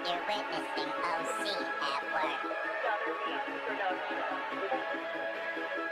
You're witnessing OC at work.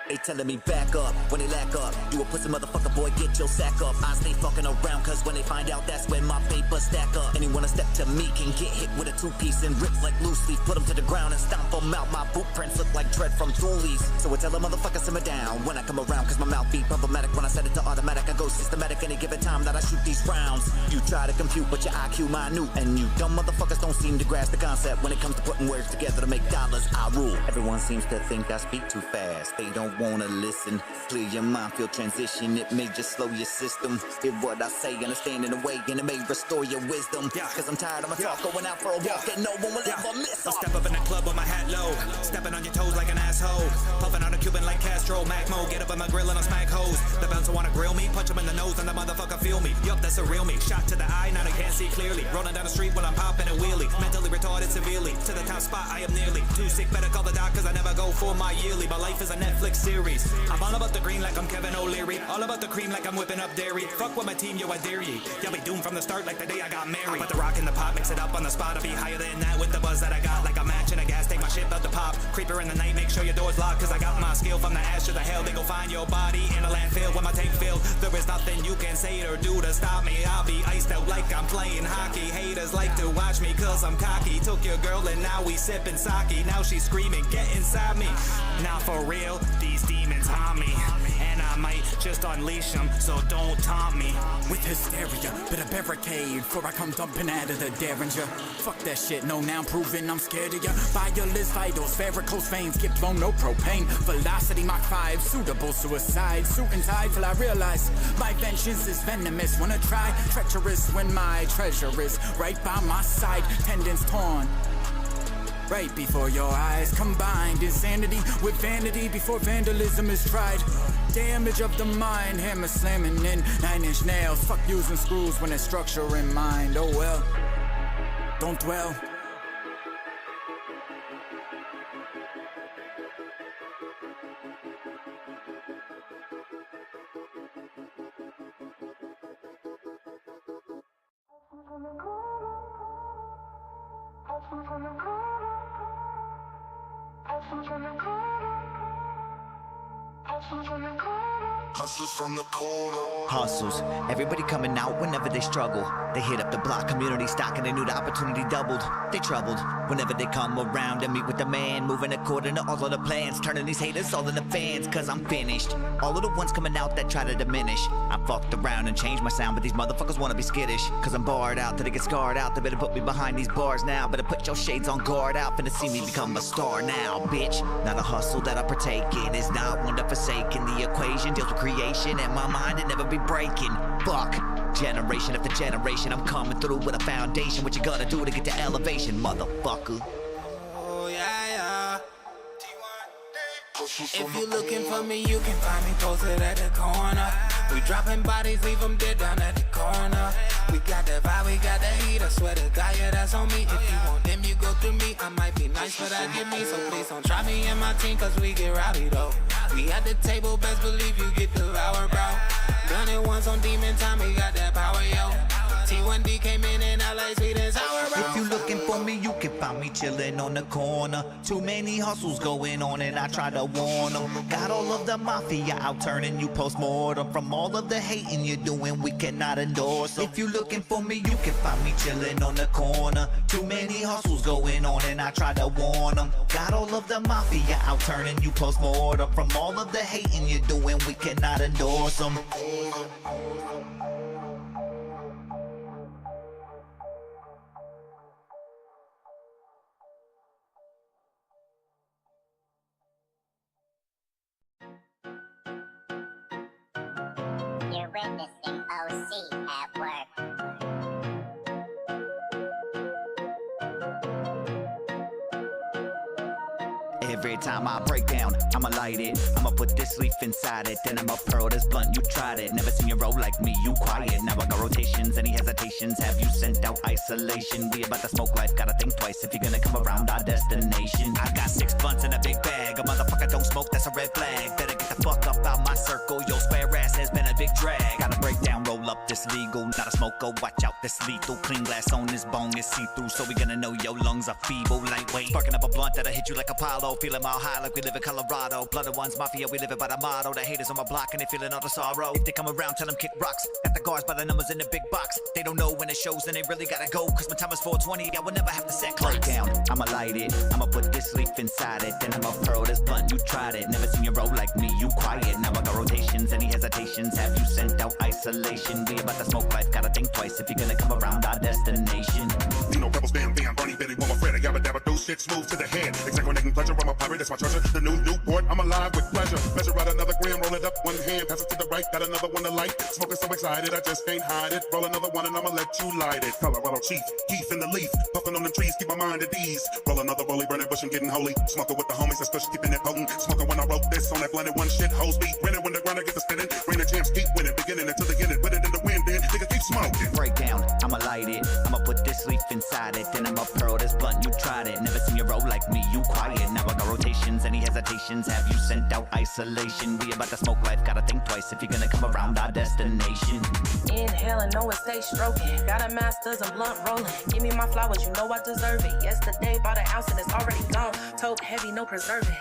They telling me back up when they lack up. You a pussy motherfucker, boy, get your sack up. I stay fucking around, cause when they find out, that's when my paper stack up. Anyone a step to me can get hit with a two-piece and rip like loose leaf. Put them to the ground and stomp them out. My boot prints look like tread from toolies. So I tell a motherfucker simmer down when I come around, cause my mouth be problematic. When I set it to automatic, I go systematic any given time that I shoot these rounds. You try to compute, but your IQ minute. And you dumb motherfuckers don't seem to grasp the concept. When it comes to putting words together to make dollars, I rule. Everyone seems to think I speak too fast. They don't wanna listen. Clear your mind, feel transition. It may just slow your system. Hear what I say, understand in a way, and it may restore your wisdom. Cause I'm tired of my talk, going out for a walk, and no one will ever miss. I'll step up in the club with my hat low, stepping on your toes like an asshole, puffing on a Cuban like Castro, Macmo. Get up in my grill and I'll smack hoes. The bouncer wanna grill me, punch him in the nose, and the motherfucker feel me. Yup, that's a real me. Shot to the eye, now they can't see clearly. Rolling down the street while I'm popping a wheelie. Mentally retarded severely. To the top spot, I am nearly too sick. Better call the doc, cause I never go for my yearly. My life is a Netflix series. I'm all about the green like I'm Kevin O'Leary. All about the cream like I'm whipping up dairy. Fuck with my team, yo, I dare ye. Y'all be doomed from the start like the day I got married. I put the rock in the pot, mix it up on the spot. I'll be higher than that with the buzz that I got. Like a match and a gas, take my shit out the pop. Creeper in the night, make sure your door's locked. Cause I got my skill from the ash to the hell. They go find your body in a landfill when my tank filled. There is nothing you can say or do to stop me. I'll be iced out like I'm playing hockey. Haters like to watch me cause I'm cocky. Took your girl and now we sipping sake. Now she's screaming, get inside me. Now for real, these demons haunt me. And I might just unleash them, so don't taunt me. With hysteria, bit of barricade before I come dumping out of the Derringer. Fuck that shit, no, now I'm proving I'm scared of ya. Violence vitals, varicose veins, get blown, no propane. Velocity Mach 5, suitable suicide. Suit and tie till I realize my vengeance is venomous. Wanna try, treacherous when my treasure is right by my side. Tendons torn right before your eyes. Combined insanity with vanity before vandalism is tried. Damage of the mind, hammer slamming in 9-inch nails. Fuck using screws when there's structure in mind. Oh well, don't dwell. Hustlers from the corner. Hustles, everybody coming out whenever they struggle. They hit up the block, community stock, and they knew the opportunity doubled. They troubled whenever they come around and meet with the man, moving according to all of the plans, turning these haters all into fans, cause I'm finished. All of the ones coming out that try to diminish. I fucked around and changed my sound, but these motherfuckers wanna be skittish. Cause I'm barred out till they get scarred out. They better put me behind these bars now. Better put your shades on guard out, finna see me become a star now, bitch. Not a hustle that I partake in, is not one to forsake in. The equation deals with creation, and my mind it never be breaking. Fuck, generation after generation, I'm coming through with a foundation. What you gonna do to get to elevation, motherfucker? Oh yeah, yeah. If you're looking for me, you can find me posted at the corner. We dropping bodies, leave them dead down at the corner. We got the vibe, we got the heat, I swear to God, yeah, that's on me. If you want them, you go through me. I might be nice, but I get me, so please don't try me and my team, cause we get rowdy though. We at the table, best believe you get devoured, bro. Done it once on demon time, we got that power, yo. T1D came in and out like sweet and sour, bro. If you looking for me, you can find me chilling on the corner. Too many hustles going on and I try to warn them. Got all of the mafia out turning you post-mortem. From all of the hating you're doing, we cannot endorse them. If you looking for me, you can find me chilling on the corner. Too many hustles going on and I try to warn them. Got all of the mafia out turning you post-mortem. From all of the hating you're doing, we cannot endorse them. You're witnessing OC at work. Every time I break down, I'ma light it. I'ma put this leaf inside it. Then I'ma pearl this blunt, you tried it. Never seen you roll like me, you quiet. Now I got rotations, any hesitations? Have you sent out isolation? We about to smoke life, gotta think twice if you're gonna come around our destination. I got 6 blunts in a big bag. A motherfucker don't smoke, that's a red flag. Better fuck up out my circle, your square ass has been a big drag. Gotta break down, roll up this legal, not a smoke smoker, watch out, this lethal. Clean glass on this bong is see-through, so we gonna know your lungs are feeble, lightweight. Sparking up a blunt that'll hit you like Apollo. Feeling mile high like we live in Colorado. Blooded ones, mafia, we live it by the motto. The haters on my block and they feeling all the sorrow. If they come around, tell them kick rocks. Got the guards by the numbers in the big box. They don't know when it shows, then they really gotta go. Cause my time is 420, I will never have to set clocks. Break down, I'ma light it. I'ma put this leaf inside it. Then I'ma pearl this blunt, you tried it. Never seen you roll like me, you quiet. Now I got rotations, any hesitations? Have you sent out isolation? We about to smoke life, gotta think twice if you're gonna come around our destination. You know, rebels, bam, bam, Barney, Betty, woman, Fred, I yabba dabba, do shit smooth to the head. Exaggerating pleasure, I'm a pirate, that's my treasure. The new Newport, I'm alive with pleasure. Measure out another gram, roll it up one hand, pass it to the right, got another one to light. Smoking so excited, I just can't hide it. Roll another one and I'ma let you light it. Colorado chief, Keith in the leaf, puffing on them trees, keep my mind at ease. Roll another rollie, burning bush and getting holy. Smoking with the homies, that's push, keeping it potent. Smoking when I wrote this on that blended one shit, hose beat. Winning when the grinder gets to spinning. Rain the champs keep winning, beginning until the end. Put it in the wind, then nigga keep smoking. Break down, I'ma light it. I'ma put this leaf inside it. Then I'ma pearl this blunt, you tried it. Never seen you roll like me, you quiet. Now I got rotations, any hesitations? Have you sent out isolation? We about to smoke life, gotta think twice if you're gonna come around our destination. Inhaling, know it stay stroking. Got a master's and blunt rolling. Give me my flowers, you know I deserve it. Yesterday bought an ounce and it's already gone. Tote heavy, no preserving.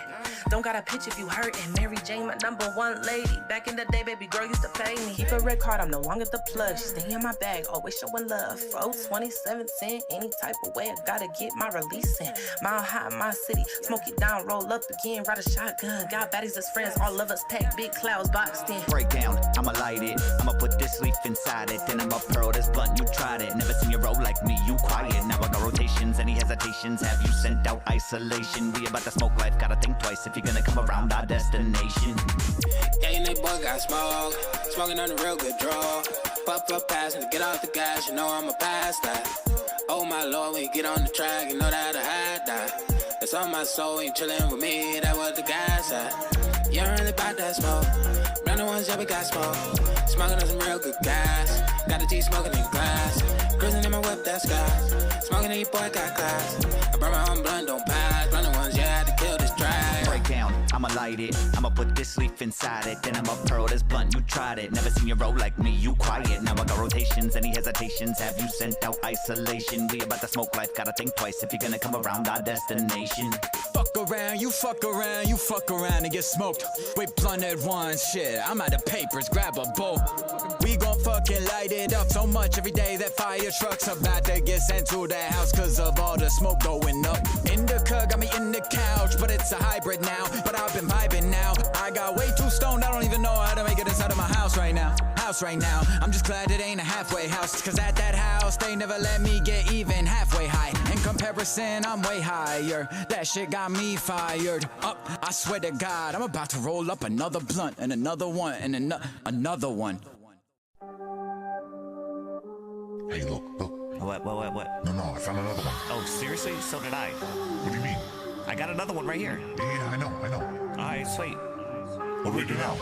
Don't got a pitch if you hurtin'. Mary Jane, my #1 lady. Back in the day, baby girl used to pay me. Keep a red card, I'm no longer the plug. She stay in my bag, always showing love. 2017, any type of way, I gotta get my release in. Mile high, my city. Smoke it down, roll up again, ride a shotgun. Got baddies as friends, all of us pack big clouds boxed in. Break down, I'ma light it. I'ma put this leaf inside it. Then I'ma pearl this blunt, you tried it. Never seen you roll like me, you quiet. Now I got rotations, any hesitations? Have you sent out isolation? We about to smoke life, gotta think twice if you're gonna come around our destination. Yeah, you know, boy got smoke. Smoking on a real good draw. Puff up passing to get off the gas, you know I'm a past that. Oh my lord, when you get on the track, you know that I had that. It's on my soul, you chillin' with me, that was the gas at. You ain't really about that smoke. Round the ones, yeah, we got smoke. Smoking on some real good gas. Got the G smoking in glass. Cruising in my whip, that's gas. Smoking in your boy got class. I brought my own blunt, don't pass. Round the ones, yeah, I had to kill this track. Break down, I'ma light it. I'ma put this leaf inside it. Then I'ma pearl this blunt, you tried it. Never seen you roll like me, you quiet. Now I got rotations, any hesitations? Have you sent out isolation? We about to smoke life, gotta think twice if you're gonna come around our destination. Fuck around, you fuck around, you fuck around and get smoked. We blunted one shit, I'm out of papers, grab a bowl. We gon' fucking light it up so much every day that fire trucks about to get sent to the house cause of all the smoke going up. Indica got me in the couch, but it's a hybrid now. But I've been vibing now. I got way too stoned, I don't even know how to make it inside of my house right now. I'm just glad it ain't a halfway house. Cause at that house, they never let me get even halfway high. In comparison, I'm way higher. That shit got me fired up. I swear to God, I'm about to roll up another blunt and another one and another one. Hey, look. What? No, I found another one. Oh, seriously? So did I. What do you mean? I got another one right here. Yeah, I know. Alright, sweet. What do we do now?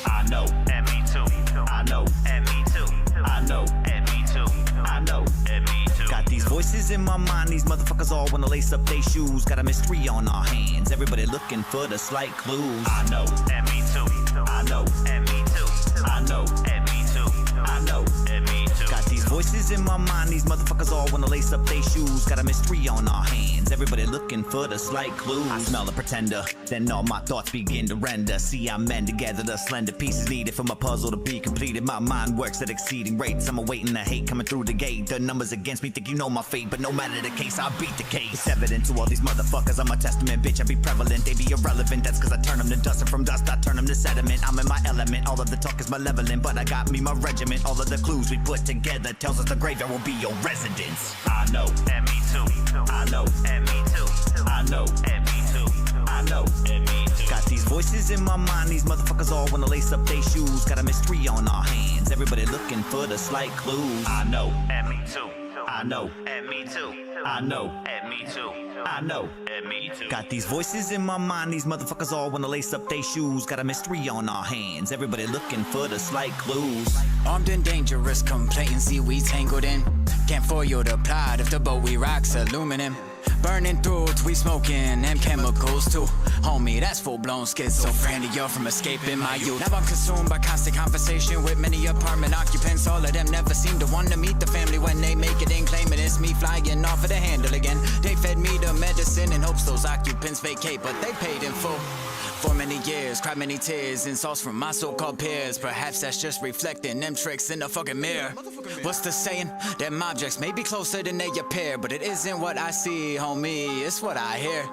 I know, and me too. I know, and me too. I know, and me too. I know, and me too. Got these voices in my mind, these motherfuckers all wanna lace up their shoes. Got a mystery on our hands, everybody looking for the slight clues. I know, and me too. I know, and me too. I know, and me too. I know, and me too. Got these voices in my mind, these motherfuckers all wanna lace up their shoes. Got a mystery on our hands, everybody looking for the slight clues. I smell a pretender, then all my thoughts begin to render. See, I mend together the slender pieces needed for my puzzle to be completed. My mind works at exceeding rates. I'm awaiting the hate coming through the gate. The numbers against me think you know my fate, but no matter the case, I beat the case. It's evident to all these motherfuckers, I'm a testament, bitch. I be prevalent, they be irrelevant. That's cause I turn them to dust, and from dust I turn them to sediment. I'm in my element, all of the talk is malevolent, but I got me my regiment. All of the clues we put together tells us the graveyard will be your residence. I know, and me too. I know, and me too. I know, and me too. I know, and me too. Got these voices in my mind, these motherfuckers all wanna lace up their shoes. Got a mystery on our hands, everybody looking for the slight clues. I know, and me too. I know, and me too. I know, and me too. I know, and me too. Got these voices in my mind, these motherfuckers all wanna lace up their shoes. Got a mystery on our hands, everybody looking for the slight clues. Armed and dangerous, complacency we tangled in. Can't foil the plot if the boat we rock's aluminum. Burning through till we smoking them chemicals too. Homie, that's full-blown schizophrenia from escaping my youth. Now I'm consumed by constant conversation with many apartment occupants. All of them never seem to want to meet the family when they make it in, claiming it's me flying off of the handle again. They fed me the medicine in hopes those occupants vacate, but they paid in full. For many years, cried many tears, insults from my so-called peers. Perhaps that's just reflecting them tricks in the fucking mirror. What's the saying? Them objects may be closer than they appear, but it isn't what I see, homie, it's what I hear.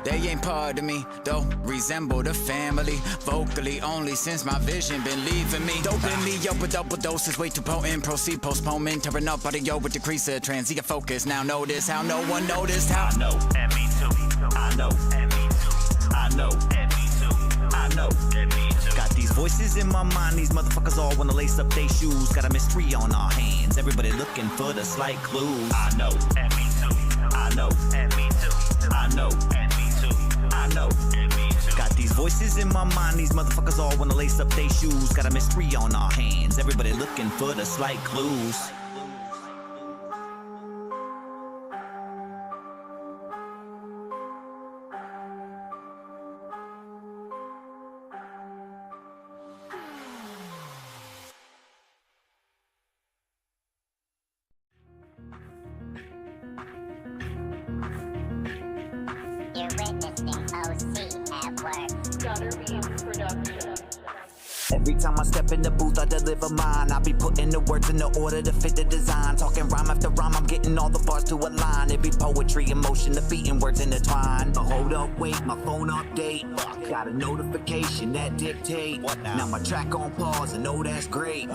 They ain't part of me, though resemble the family. Vocally only since my vision been leaving me. Doping me up with double doses, way too potent. Proceed postponement, tearing up audio with decrease of transient focus. Now notice how no one noticed how. I know, and me too. I know, and me too. I know, and me too. I know, and me too. Got these voices in my mind, these motherfuckers all wanna lace up their shoes. Got a mystery on our hands, everybody looking for the slight clues. I know, and me too. I know, and me too. I know, and me too. I know, and me too. Got these voices in my mind, these motherfuckers all wanna lace up their shoes. Got a mystery on our hands, everybody looking for the slight clues. You're witnessing OC at work. Every time I step in the booth, I deliver mine. I be putting the words in the order to fit the design. Talking rhyme after rhyme, I'm getting all the bars to align. It be poetry, emotion, the beating words intertwined. But hold up, wait, my phone update. Fuck, got a notification that dictate. What now? Now my track on pause, and know that's great.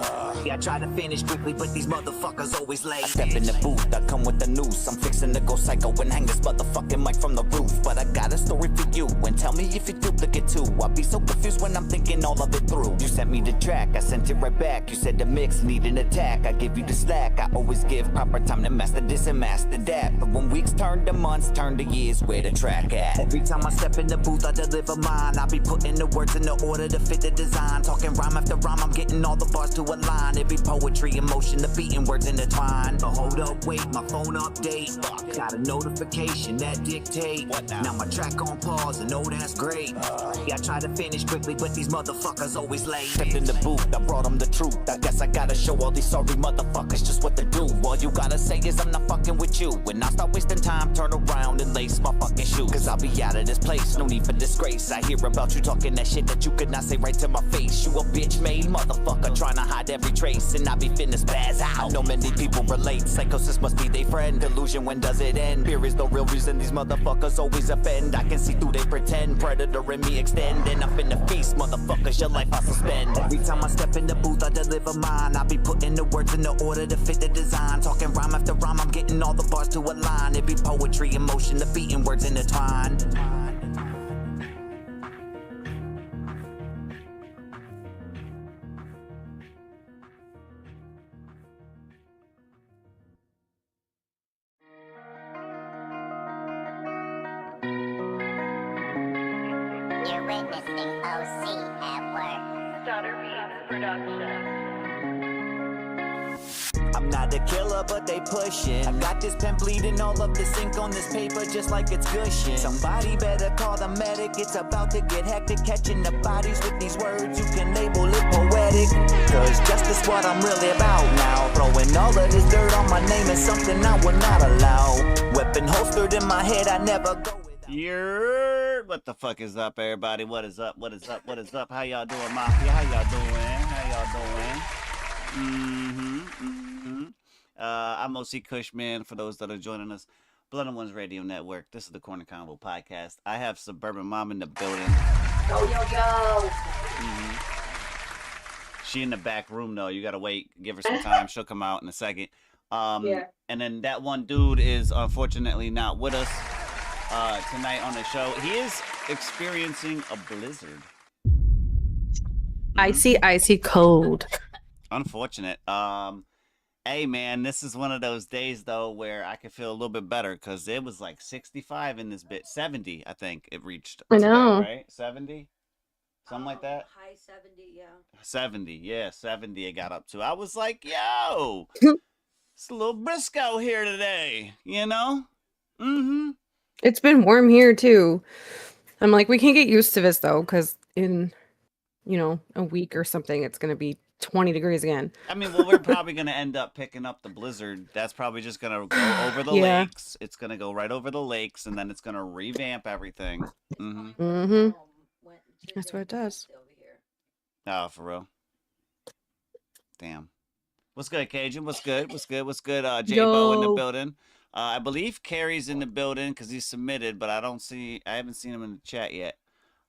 Yeah, I try to finish quickly, but these motherfuckers always late. I step in the booth, I come with the noose. I'm fixing to go psycho and hang this motherfucking mic from the roof. But I got a story for you, and tell me if you duplicate too. I be so confused when I'm thinking all of it through. You sent me the track, I sent it right back. You said the mix need an attack, I give you the slack. I always give proper time to master this and master that. But when weeks turn to months, turn to years, where the track at? Every time I step in the booth, I deliver mine. I be putting the words in the order to fit the design. Talking rhyme after rhyme, I'm getting all the bars to align. It be poetry, emotion, the beating words intertwined. But hold up, wait, my phone update. Fuck, got a notification that dictate. What now? Now my track on pause, and know that's great. Yeah, I try to finish quickly, but these motherfuckers always late. Stepped in the booth, I brought them the truth. I guess I gotta show all these sorry motherfuckers just what to do. All you gotta say is I'm not fucking with you. When I start wasting time, turn around and lace my fucking shoes. Cause I'll be out of this place, no need for disgrace. I hear about you talking that shit that you could not say right to my face. You a bitch made motherfucker trying to hide every trace. And I be finna spaz out. I know many people relate, psychosis must be their friend. Delusion, when does it end? Fear is the real reason these motherfuckers always offend. I can see through they pretend, predator in me extend. And I'm finna feast, motherfuckers, your life I suspend. Every time I step in the booth, I deliver mine. I be putting the words in the order to fit the design. Talking rhyme after rhyme, I'm getting all the bars to align. It be poetry, emotion, the beating words intertwined. You're witnessing OC at work. I'm not a killer, but they pushin'. I got this pen bleeding all of this ink on this paper just like it's gushing. Somebody better call the medic, it's about to get hectic. Catching the bodies with these words, you can label it poetic. Cause justice what I'm really about now. Throwing all of this dirt on my name is something I will not allow. Weapon holstered in my head, I never go without. What the fuck is up, everybody? What is up? What is up? What is up? How y'all doing, Mafia? How y'all doing? How y'all doing? I'm OC Kush, man, for those that are joining us. Blood and Ones Radio Network. This is the Korner Konvo podcast. I have Suburban Mom in the building. Yo, yo, yo. She in the back room, though. You got to wait. Give her some time. She'll come out in a second. Yeah. And then that one dude is unfortunately not with us tonight on the show. He is experiencing a blizzard. Icy cold. Unfortunate. Hey, man, this is one of those days, though, where I could feel a little bit better because it was like 65 in this bit. 70, I think it reached. I know. Today, right? 70? Something like that? High 70, yeah. 70, yeah, 70 it got up to. I was like, yo, it's a little Briscoe here today, you know? Mm-hmm. It's been warm here too. I'm like, we can't get used to this though, because in, a week or something, it's gonna be 20 degrees again. I mean, well, we're probably going to end up picking up the blizzard. That's probably just going to go over the Yeah. lakes. It's going to go right over the lakes, and then it's going to revamp everything. Mm-hmm. Mm-hmm. That's what it does. Oh, for real? Damn. What's good, Cajun? What's good? What's good? What's good? J-Bo in the Yo. building. I believe Carrie's in the building because he submitted, but I haven't seen him in the chat yet.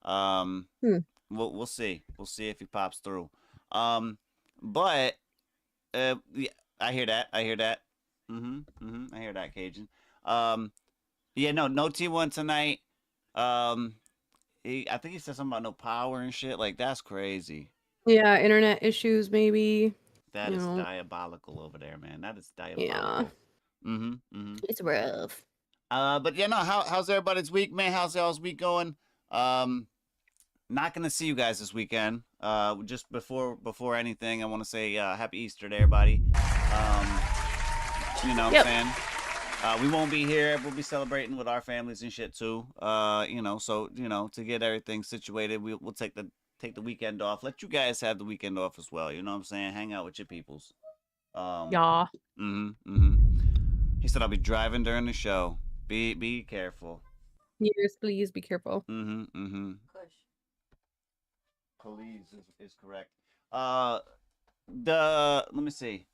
We'll see. We'll see if he pops through. But yeah, I hear that. I hear that. I hear that, Cajun. Yeah, no T1 tonight. I think he said something about no power and shit. Like, that's crazy. Yeah, internet issues maybe. That is diabolical over there, man. That is diabolical. Yeah. It's rough. But yeah, no. How's everybody's week, man? How's y'all's week going? Not gonna see you guys this weekend. Just before anything, I want to say happy Easter to everybody. You know what I'm saying? We won't be here. We'll be celebrating with our families and shit too. So to get everything situated, we'll take the weekend off. Let you guys have the weekend off as well. You know what I'm saying? Hang out with your peoples. Yeah. He said I'll be driving during the show. Be careful. Yes, please be careful. Please is correct. Let me see.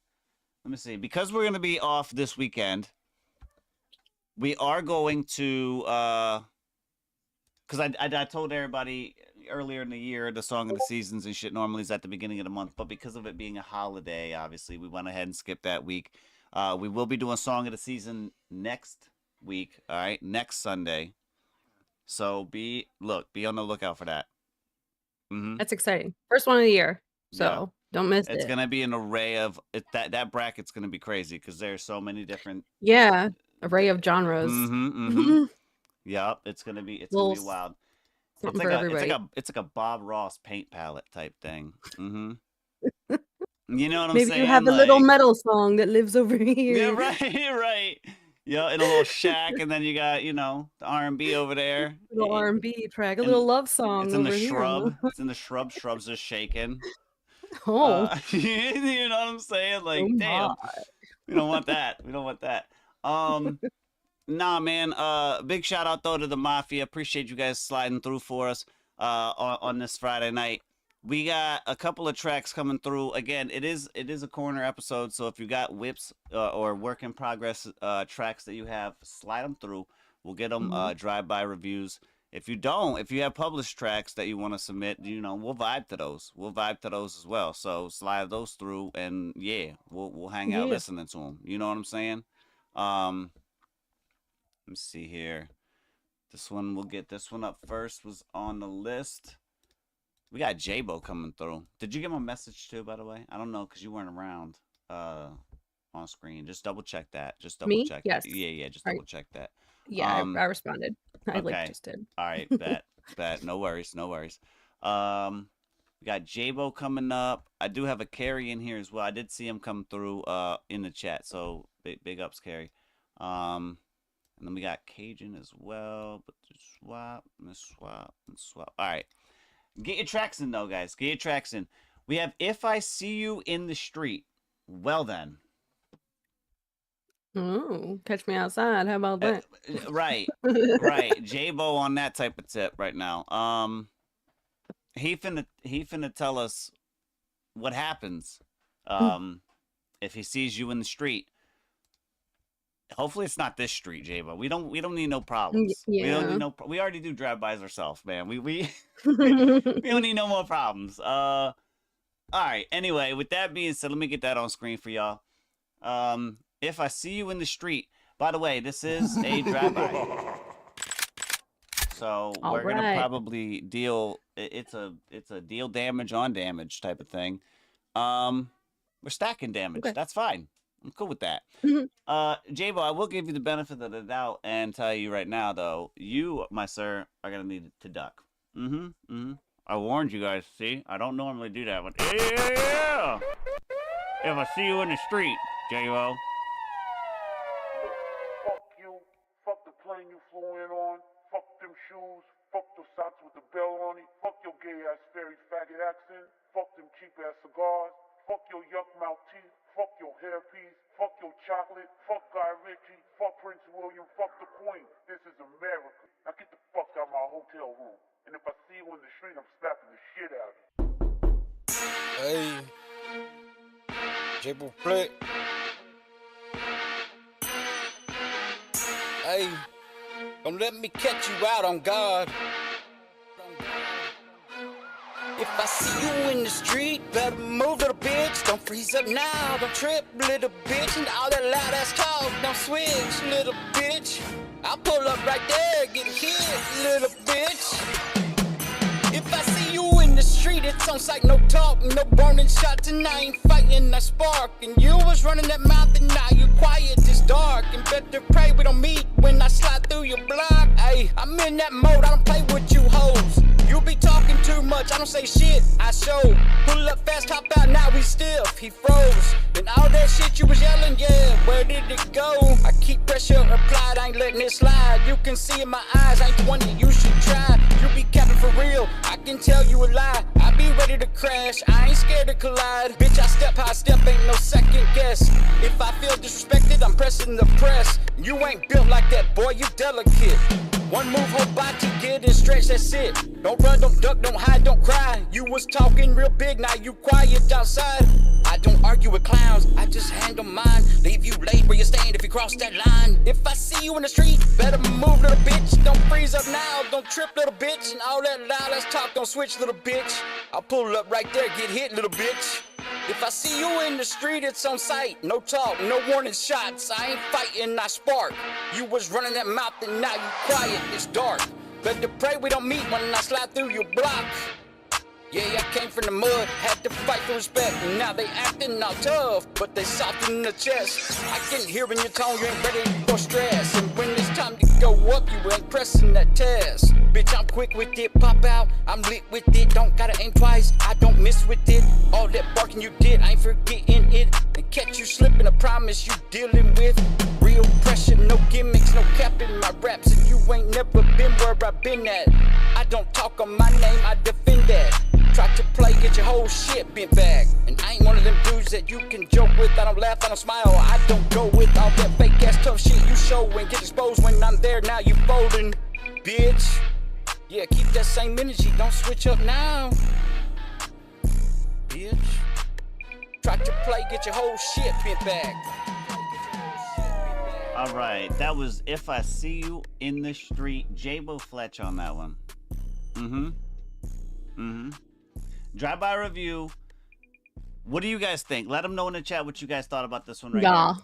Because we're gonna be off this weekend, we are going to because I told everybody earlier in the year the song of the seasons and shit normally is at the beginning of the month, but because of it being a holiday, obviously we went ahead and skipped that week. We will be doing song of the season next week. All right, next Sunday. So be on the lookout for that. That's exciting. First one of the year. So don't miss it. It's gonna be an array of that bracket's gonna be crazy because there's so many different array of genres. Yep, it's gonna be wild. It's like a Bob Ross paint palette type thing. You know what I'm saying? Maybe you have a little metal song that lives over here. Yeah, right. Yeah, in a little shack, and then you got the R&B over there. A little R&B track, a little love song. It's in the shrub. It's in the shrub. Shrubs are shaking. Oh, you know what I'm saying? Like, damn, we don't want that. We don't want that. Nah, man. Big shout out though to the Mafia. Appreciate you guys sliding through for us on this Friday night. We got a couple of tracks coming through. Again, it is a Korner episode, so if you got whips or work in progress tracks that you have, slide them through. We'll get them drive-by reviews. If you have published tracks that you want to submit, we'll vibe to those. We'll vibe to those as well. So slide those through, and we'll hang out listening to them. You know what I'm saying? Let me see here. We'll get this one up first. Was on the list. We got J-Bo coming through. Did you get my message too, by the way? I don't know because you weren't around on screen. Just double check that. Just double check. Yes. Yeah. Just double check that. Yeah, I responded. I just did. All right, bet. No worries. We got J-Bo coming up. I do have a Carrie in here as well. I did see him come through in the chat. So big ups, Carrie. And then we got Cajun as well. But swap. All right. Get your tracks in, though, guys. Get your tracks in. We have If I See You in the Street. Well, then. Oh, catch me outside. How about that? Right. J-Bo on that type of tip right now. He finna tell us what happens if he sees you in the street. Hopefully it's not this street, J-Bo. We don't need no problems. Yeah. We already do drive-bys ourselves, man. We don't need no more problems. All right. Anyway, with that being said, let me get that on screen for y'all. If I See You in the Street. By the way, this is a drive-by. So we're gonna probably deal. It's a deal damage on damage type of thing. We're stacking damage. Okay. That's fine. I'm cool with that. J-Bo, I will give you the benefit of the doubt and tell you right now, though, you, my sir, are gonna need to duck. I warned you guys. See, I don't normally do that, but yeah. If I see you in the street, J-Bo. Fuck you, fuck the gay ass fairy faggot accent. Fuck them cheap ass cigars. Fuck your yuck mouth teeth. Fuck your hairpiece. Fuck your chocolate. Fuck Guy Ritchie. Fuck Prince William. Fuck the Queen. This is America. Now get the fuck out of my hotel room. And if I see you in the street, I'm slapping the shit out of you. Hey, J-Bo Flick. Hey, don't let me catch you out on God. If I see you in the street, better move, little bitch. Don't freeze up now, don't trip, little bitch. And all that loud ass talk, don't switch, little bitch. I'll pull up right there, get hit, little bitch. If I see you in the street, it's on sight, no talk, no burning shots, and I ain't fighting, I spark. And you was running that mouth, and now you quiet, it's dark. And better pray we don't meet when I slide through your block. Hey, I'm in that mode, I don't play with you hoes. You be talking too much, I don't say shit, I show. Pull up fast, hop out, now we stiff, he froze. And all that shit you was yelling, yeah, where did it go? I keep pressure applied, I ain't letting it slide. You can see in my eyes, I ain't the one that you should try. You be capping for real, I can tell you a lie. I be ready to crash, I ain't scared to collide. Bitch, I step how I step, ain't no second guess. If I feel disrespected, I'm pressing the press. You ain't built like that, boy, you delicate. One move, whole body, get and stretch, that's it. Don't run, don't duck, don't hide, don't cry. You was talking real big, now you quiet outside. I don't argue with clowns, I just handle mine. Leave you laid where you stand if you cross that line. If I see you in the street, better move, little bitch. Don't freeze up now, don't trip, little bitch. And all that loud ass talk, don't switch, little bitch. I'll pull up right there, get hit, little bitch. If I see you in the street, it's on sight. No talk, no warning shots. I ain't fighting, I spark. You was running that mouth and now you quiet, it's dark. Better pray we don't meet when I slide through your block. Yeah, I came from the mud, had to fight for respect. And now they acting all tough, but they soft in the chest. I can hear in your tone you ain't ready for stress. And when it's time to go up, you ain't pressing that test. Bitch, I'm quick with it, pop out, I'm lit with it. Don't gotta aim twice, I don't miss with it. All that barking you did, I ain't forgetting it. And catch you slipping, I promise you dealing with real pressure, no gimmicks, no cap in my raps. And you ain't never been where I've been at. I don't talk on my name, I defend that. Try to play, get your whole shit bent back. And I ain't one of them dudes that you can joke with. I don't laugh, I don't smile, I don't go with all that fake ass tough shit you show and get exposed when I'm there. Now you folding, bitch. Yeah, keep that same energy, don't switch up now, bitch. Try to play, get your whole shit bent back. All right, that was If I See You in the Street. J-Bo Fletch on that one. Drive-by review. What do you guys think? Let them know in the chat what you guys thought about this one right here.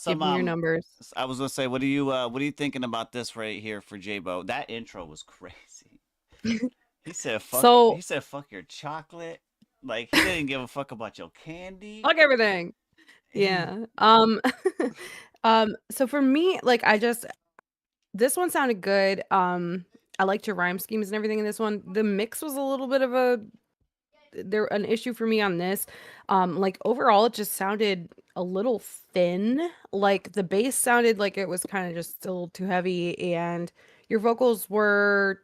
Give me your numbers. I was gonna say, what are you thinking about this right here for J-Bo? That intro was crazy. He said, fuck your chocolate. Like, he didn't give a fuck about your candy. Fuck everything. Yeah. So for me, like, this one sounded good. I liked your rhyme schemes and everything in this one. The mix was a little bit of an issue for me on this. Like, overall, it just sounded a little thin. Like, the bass sounded like it was kind of just a little too heavy, and your vocals were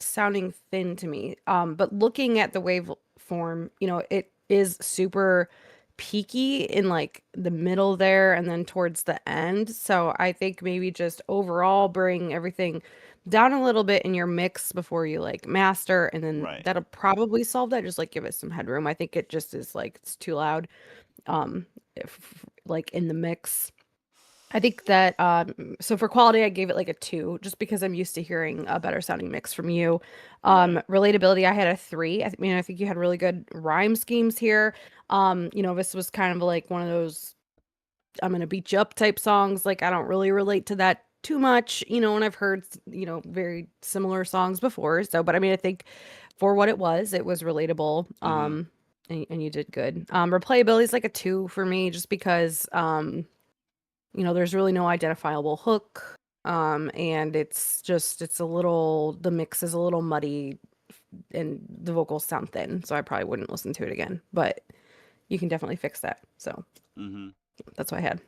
sounding thin to me. But looking at the waveform, it is super peaky in like the middle there and then towards the end. So I think maybe just overall bring everything down a little bit in your mix before you like master, and then that'll probably solve that. Just like give it some headroom. I think it just is like it's too loud if like in the mix. I think that so for quality I gave it like a 2 just because I'm used to hearing a better sounding mix from you. Relatability I had a 3. I think you had really good rhyme schemes here. This was kind of like one of those I'm gonna beat you up type songs. Like, I don't really relate to that too much, and I've heard very similar songs before. So, but I think for what it was relatable. And you did good. Replayability is like a 2 for me, just because there's really no identifiable hook. And it's a little, the mix is a little muddy and the vocals sound thin. So I probably wouldn't listen to it again, but you can definitely fix that. So that's what I had.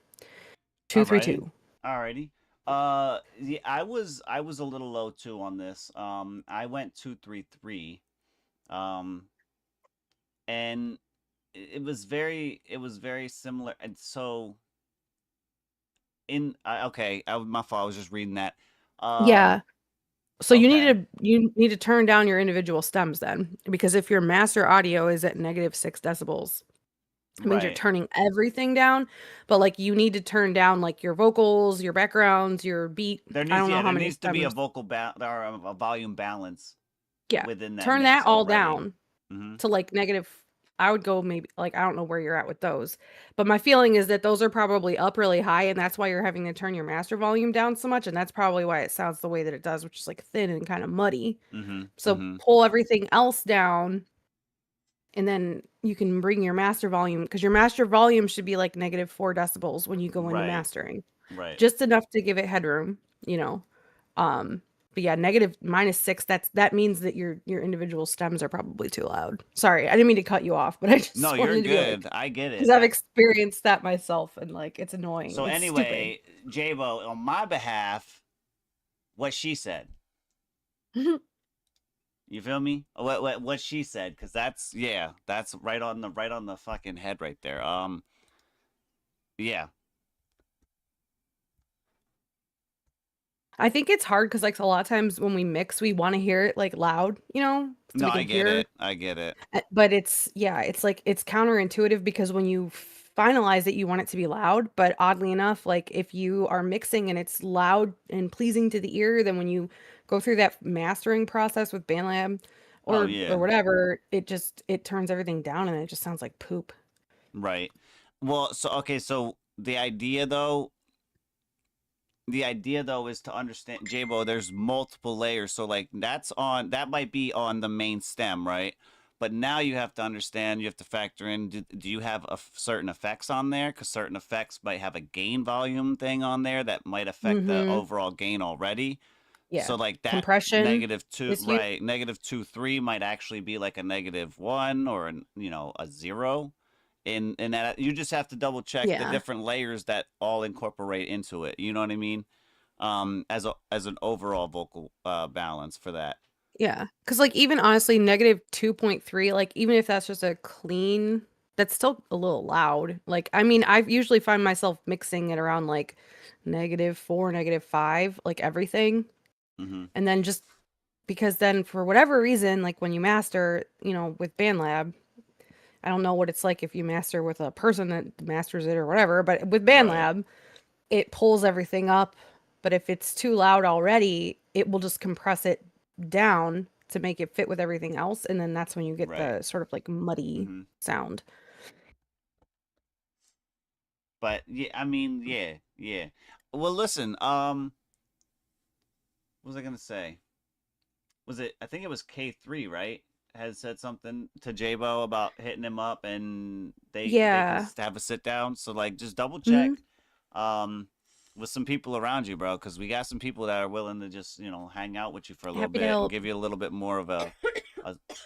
2, 3, 2. Alrighty. Yeah, I was a little low too on this. I went 233. Um, and it was very similar. And so okay, my fault. I was just reading that. Um, Yeah. So okay, you need to turn down your individual stems then, because if your master audio is at -6 decibels, it means you're right. turning everything down, but, like, you need to turn down, like, your vocals, your backgrounds, your beat. I don't know how There many needs to be a stems. vocal or a volume balance Yeah. within that Turn that mix all already. down Hmm. to, like, negative. I would go maybe, like, I don't know where you're at with those, but my feeling is that those are probably up really high, and that's why you're having to turn your master volume down so much, and that's probably why it sounds the way that it does, which is, like, thin and kinda muddy. Hmm. So Hmm. pull everything else down, and then you can bring your master volume, because your master volume should be, like, -4 decibels when you go into Right. mastering. Right. Just enough to give it headroom, you know? Um, but yeah, negative -6, that means that your individual stems are probably too loud. Sorry, I didn't mean to cut you off, but I No, just you're wanted to be good. like, I get because it. 'cause I've That experienced that myself, and, like, it's annoying. so It's stupid. anyway, Jabo, on my behalf, what she said. You feel me? What she said? Because that's right on the fucking head right there. Yeah. I think it's hard because, like, a lot of times when we mix, we wanna hear it, like, loud, so No, we I can get hear. it. I get it. But it's, yeah, it's like it's counterintuitive because when you finalize it, you want it to be loud, but oddly enough, like, if you are mixing and it's loud and pleasing to the ear, then when you go through that mastering process with BandLab Oh or yeah. whatever, it turns everything down and it just sounds like poop. Right. Well, so okay, so the idea though is to understand, Jabo, there's multiple layers. So like that might be on the main stem, right? But now you have to understand, you have to factor in, do you have certain effects on there? Because certain effects might have a gain volume thing on there that might affect the Mhm. overall gain already. Yeah. So like that Compression -2, is huge. right? -2.3 might actually be like a -1 or a 0. In that you just have to double check the Yeah. different layers that all incorporate into it. You know what I mean? As an overall vocal balance for that. Yeah, because, like, even honestly, -2.3, like, even if that's just a clean, that's still a little loud. Like, I mean, I usually find myself mixing it around, like, -4, -5, like, everything, Hmm. and then just because then for whatever reason, like, when you master, with BandLab, I don't know what it's like if you master with a person that masters it or whatever, but with Right. BandLab, it pulls everything up, but if it's too loud already, it will just compress it down to make it fit with everything else, and then that's when you get Right. the sort of, like, muddy Hmm. sound. But yeah, I mean, yeah, yeah. Well, listen. What was I gonna say? Was it? I think it was K3, right? Has said something to Jabo about hitting him up, and they can Yeah. have a sit down. So like, just double Mhm. check, um, with some people around you, bro, because we got some people that are willing to just hang out with you for a little Happy to bit and help. give you a little bit more of a,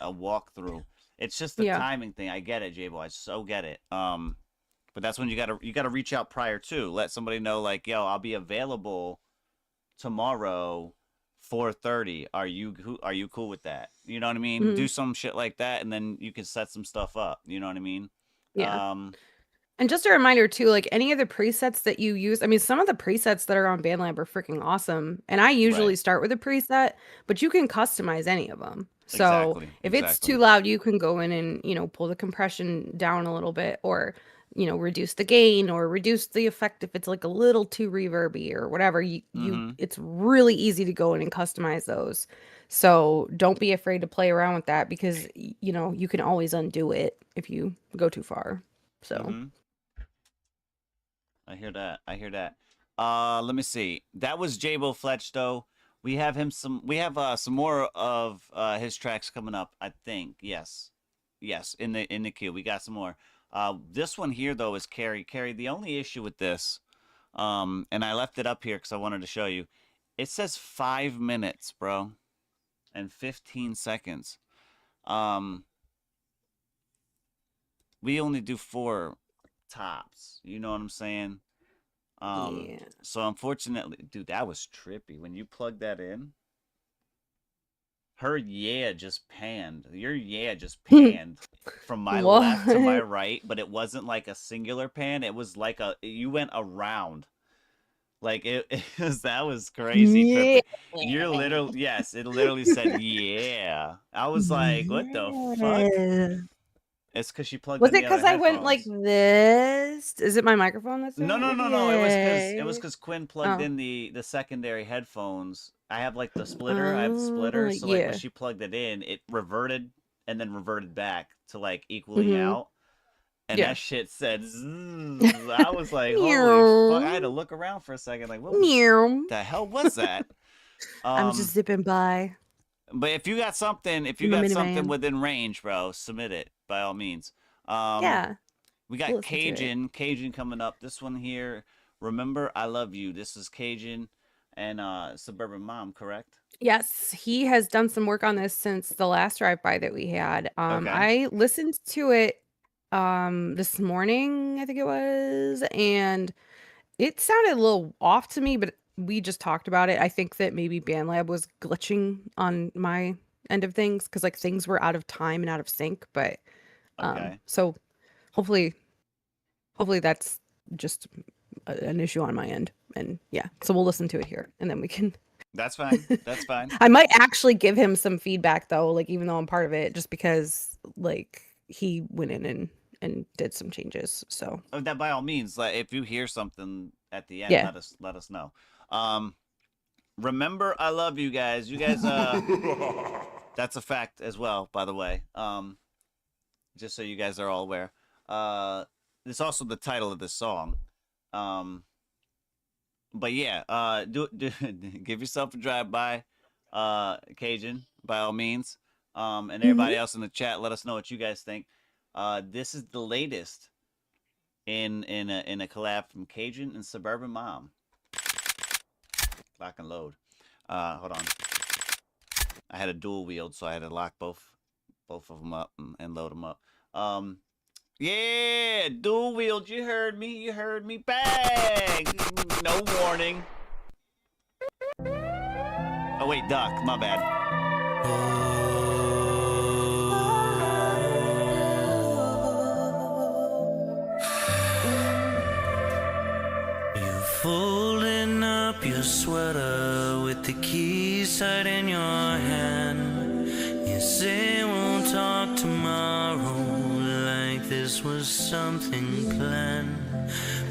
a walkthrough. It's just the Yeah. timing thing. I get it, Jabo. I so get it. But that's when you gotta reach out prior to let somebody know, like, yo, I'll be available tomorrow 4:30. Are you cool with that? You know what I mean? Mhm. Do some shit like that, and then you can set some stuff up. You know what I mean? Yeah. Um, And just a reminder too, like, any of the presets that you use, I mean, some of the presets that are on BandLab are freaking awesome, and I usually right. start with a preset, but you can customize any of them. So, Exactly. if it's too Exactly. loud, you can go in and, pull the compression down a little bit, or, reduce the gain or reduce the effect if it's, like, a little too reverby or whatever. Mm-hmm. It's really easy to go in and customize those. So, don't be afraid to play around with that because, you can always undo it if you go too far. So, Mm-hmm. I hear that. I hear that. Let me see. That was Jabo Fletch, though. We have some more of his tracks coming up, I think. Yes. Yes, in the queue. We got some more. This one here though is Carrie. Carrie, the only issue with this, and I left it up here because I wanted to show you. It says 5 minutes, bro, and 15 seconds. Um, we only do four tops. You know what I'm saying? Yeah. So unfortunately, dude, that was trippy. When you plug that in, her just panned. Your just panned from my left to my right, but it wasn't like a singular pan. It was like you went around. Like it was, that was crazy. Yeah. You're literally, yes, it literally said, yeah. I was like, what the fuck? It's because she plugged Was in it the other because I went like headphones. this? Is it my microphone that's doing No. it? It was because Quinn plugged in the secondary headphones. I have like the splitter. I have the splitter. So like when she plugged it in, it reverted and then reverted back to like equaling out. And that shit said zzz. I was like, holy fuck. I had to look around for a second. Like, what the hell was that? I'm just zipping by. But if you got something, within range, bro, submit it by all means. Yeah. We got Cajun coming up. This one here, Remember I Love You. This is Cajun and Suburban Mom, correct? Yes, he has done some work on this since the last drive-by that we had. Okay. I listened to it this morning, I think it was, and it sounded a little off to me, but we just talked about it. I think that maybe BandLab was glitching on my end of things because like things were out of time and out of sync. But so hopefully that's just an issue on my end. And yeah, so we'll listen to it here and then we can. That's fine. That's fine. I might actually give him some feedback though, like even though I'm part of it, just because like he went in and did some changes. So that by all means, like if you hear something at the end, let us know. Remember I Love You guys. You guys that's a fact as well, by the way. Just so you guys are all aware. It's also the title of the song. But yeah, give yourself a drive-by, Cajun, by all means. And everybody else in the chat, let us know what you guys think. This is the latest in a collab from Cajun and Suburban Mom. Lock and load. Hold on. I had a dual wield, so I had to lock both of them up and load them up. Yeah, dual wield. You heard me. Bang! No warning. Oh wait, duck. My bad. You folding up your sweater with the keys tight in your hand. You say we'll talk tomorrow like this was something planned.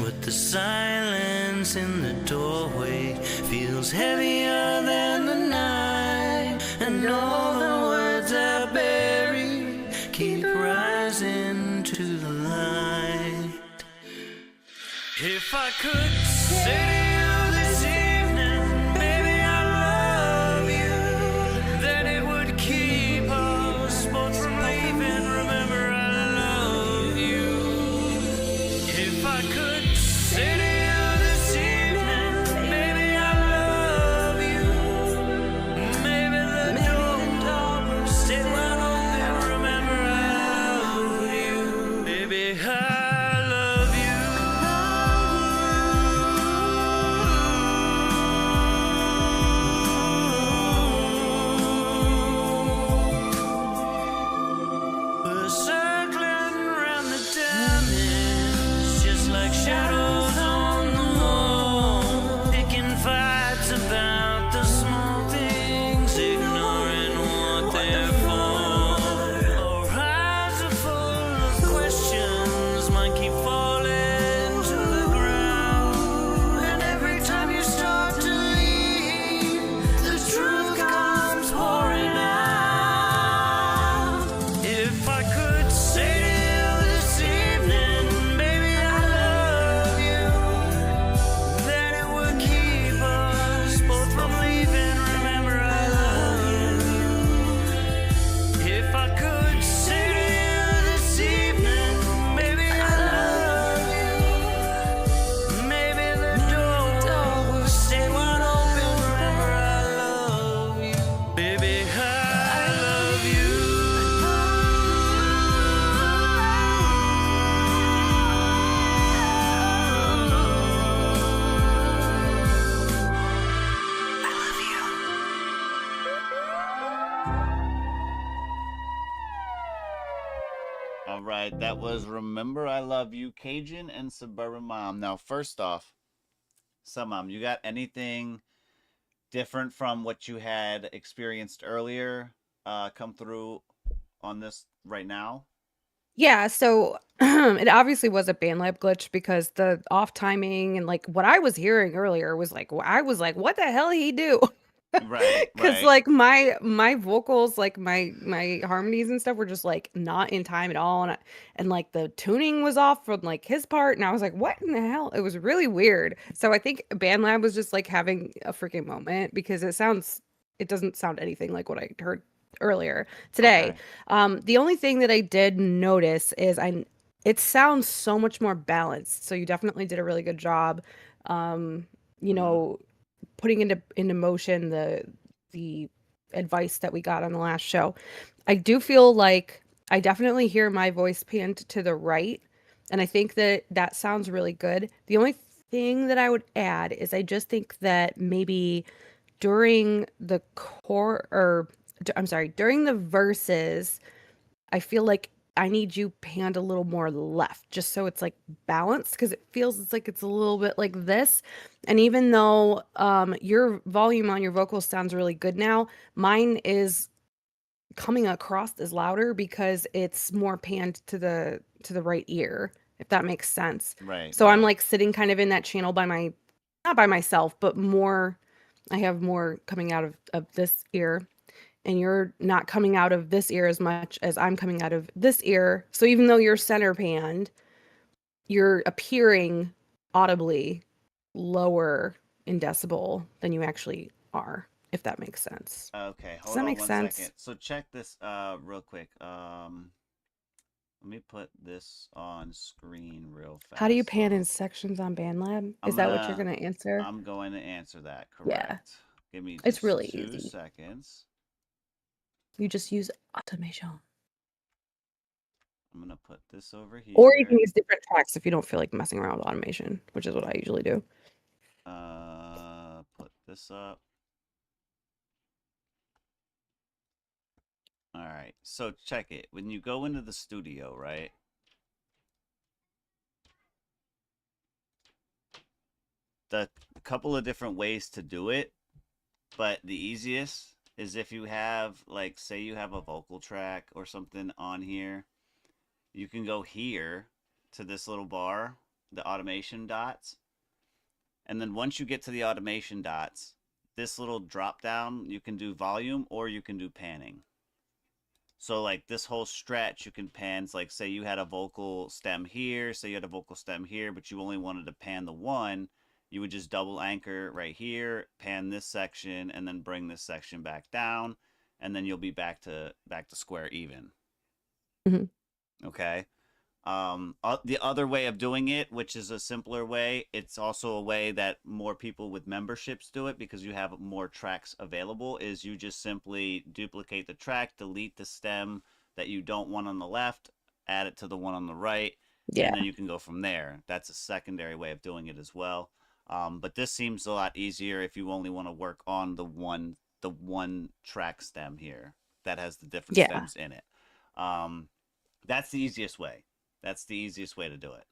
But the silence in the doorway feels heavier than the night. And all the words I bury keep rising to the light. If I could say to you this evening, baby, I love you, then it would keep us both from leaving. Remember, I love you. If I could say to you this evening, baby, I love you, maybe the door will stay wide open. Remember, I love you, baby, I love you. All right, that was Remember I Love You, Cajun and Suburban Mom. Now, first off, Mom, you got anything different from what you had experienced earlier come through on this right now? Yeah, so it obviously was a BandLab glitch because the off timing and like what I was hearing earlier was like I was like, what the hell he do? Right, Because right. like my vocals, like my harmonies and stuff were just like not in time at all, and like the tuning was off from like his part, and I was like, what in the hell? It was really weird. So I think BandLab was just like having a freaking moment because it doesn't sound anything like what I heard earlier today. Okay. The only thing that I did notice is it sounds so much more balanced. So you definitely did a really good job. Um, you know, putting into motion the advice that we got on the last show. I do feel like I definitely hear my voice panned to the right, and I think that that sounds really good. The only thing that I would add is I just think that maybe during the core or I'm sorry, during the verses, I feel like I need you panned a little more left just so it's like balanced because it feels it's like it's a little bit like this. And even though your volume on your vocals sounds really good now, mine is coming across as louder because it's more panned to the right ear, if that makes sense. Right, So I'm right. like sitting kind of in that channel by my not by myself, but more I have more coming out of this ear and you're not coming out of this ear as much as I'm coming out of this ear. So even though you're center panned, you're appearing audibly lower in decibel than you actually are, if that makes sense. Okay, Does hold that on make one sense? second. So check this real quick. Let me put this on screen real How do you fast. pan in sections on BandLab? Is I'm that what you're gonna gonna answer? I'm going to answer that, Yeah, correct. Give me it's just really 2 easy. seconds. You just use automation. I'm gonna put this over Or you can here. use different tracks if you don't feel like messing around with automation, which is what I usually do. Put this up. All right. So check it. When you go into the studio, right? The couple of different ways to do it, but the easiest is if you have like say you have a vocal track or something on here, you can go here to this little bar, the automation dots. And then once you get to the automation dots, this little drop down, you can do volume or you can do panning. So like this whole stretch, you can pan. Like say you had a vocal stem here, say you had a vocal stem here, but you only wanted to pan the one, you would just double anchor right here, pan this section, and then bring this section back down, and then you'll be back to square even. Mhm. Okay. The other way of doing it, which is a simpler way, it's also a way that more people with memberships do it because you have more tracks available, is you just simply duplicate the track, delete the stem that you don't want on the left, add it to the one on the right, Yeah. and then you can go from there. That's a secondary way of doing it as well. But this seems a lot easier if you only want to work on the one track stem here that has the different Yeah. stems in it. That's the easiest way. That's the easiest way to do it.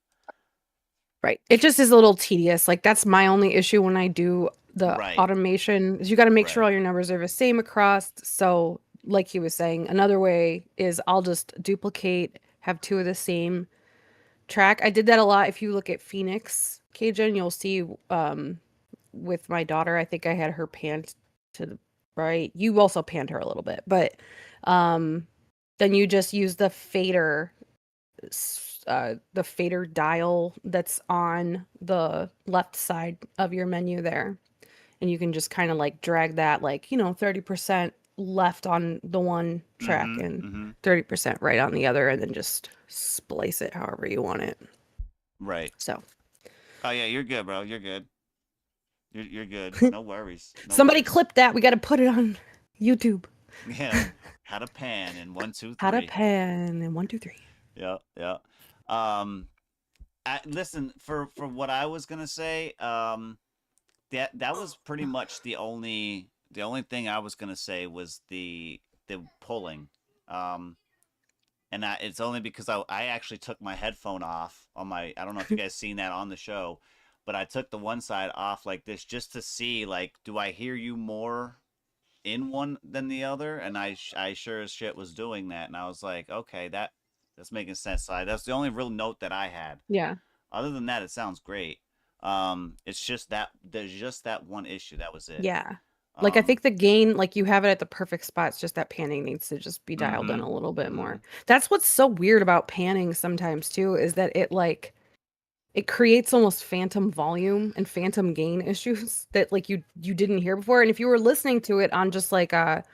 Right. It just is a little tedious. Like that's my only issue when I do the Right. automation is you got to make sure Right. all your numbers are the same across. So like he was saying, another way is I'll just duplicate, have two of the same track. I did that a lot. If you look at Phoenix Cajun, you'll see with my daughter, I think I had her panned to the right. You also panned her a little bit, but then you just use the fader dial that's on the left side of your menu there. And you can just kind of like drag that like, 30% left on the one track and 30% right on the other, and then just splice it however you want it. Right. So. Oh yeah, you're good, bro. You're good. You're good. No worries. No Somebody worries. clip that. We got to put it on YouTube. Yeah. How to pan in 1, 2, 3. How to pan in 1, 2, 3. Yeah. Yeah. Listen, for what I was gonna say, that was pretty much the only thing I was gonna say was the pulling. and it's only because I actually took my headphone off on my. I don't know if you guys seen that on the show, but I took the one side off like this just to see like, do I hear you more in one than the other? And I sure as shit was doing that, and I was like, okay, that's making sense. So that's the only real note that I had. Yeah. Other than that, it sounds great. It's just that there's just that one issue. That was it. Yeah. Like, I think the gain, like, you have it at the perfect spot. It's just that panning needs to just be dialed in Mhm, a little bit mhm. more. That's what's so weird about panning sometimes too, is that it like it creates almost phantom volume and phantom gain issues that like you didn't hear before. And if you were listening to it on just like a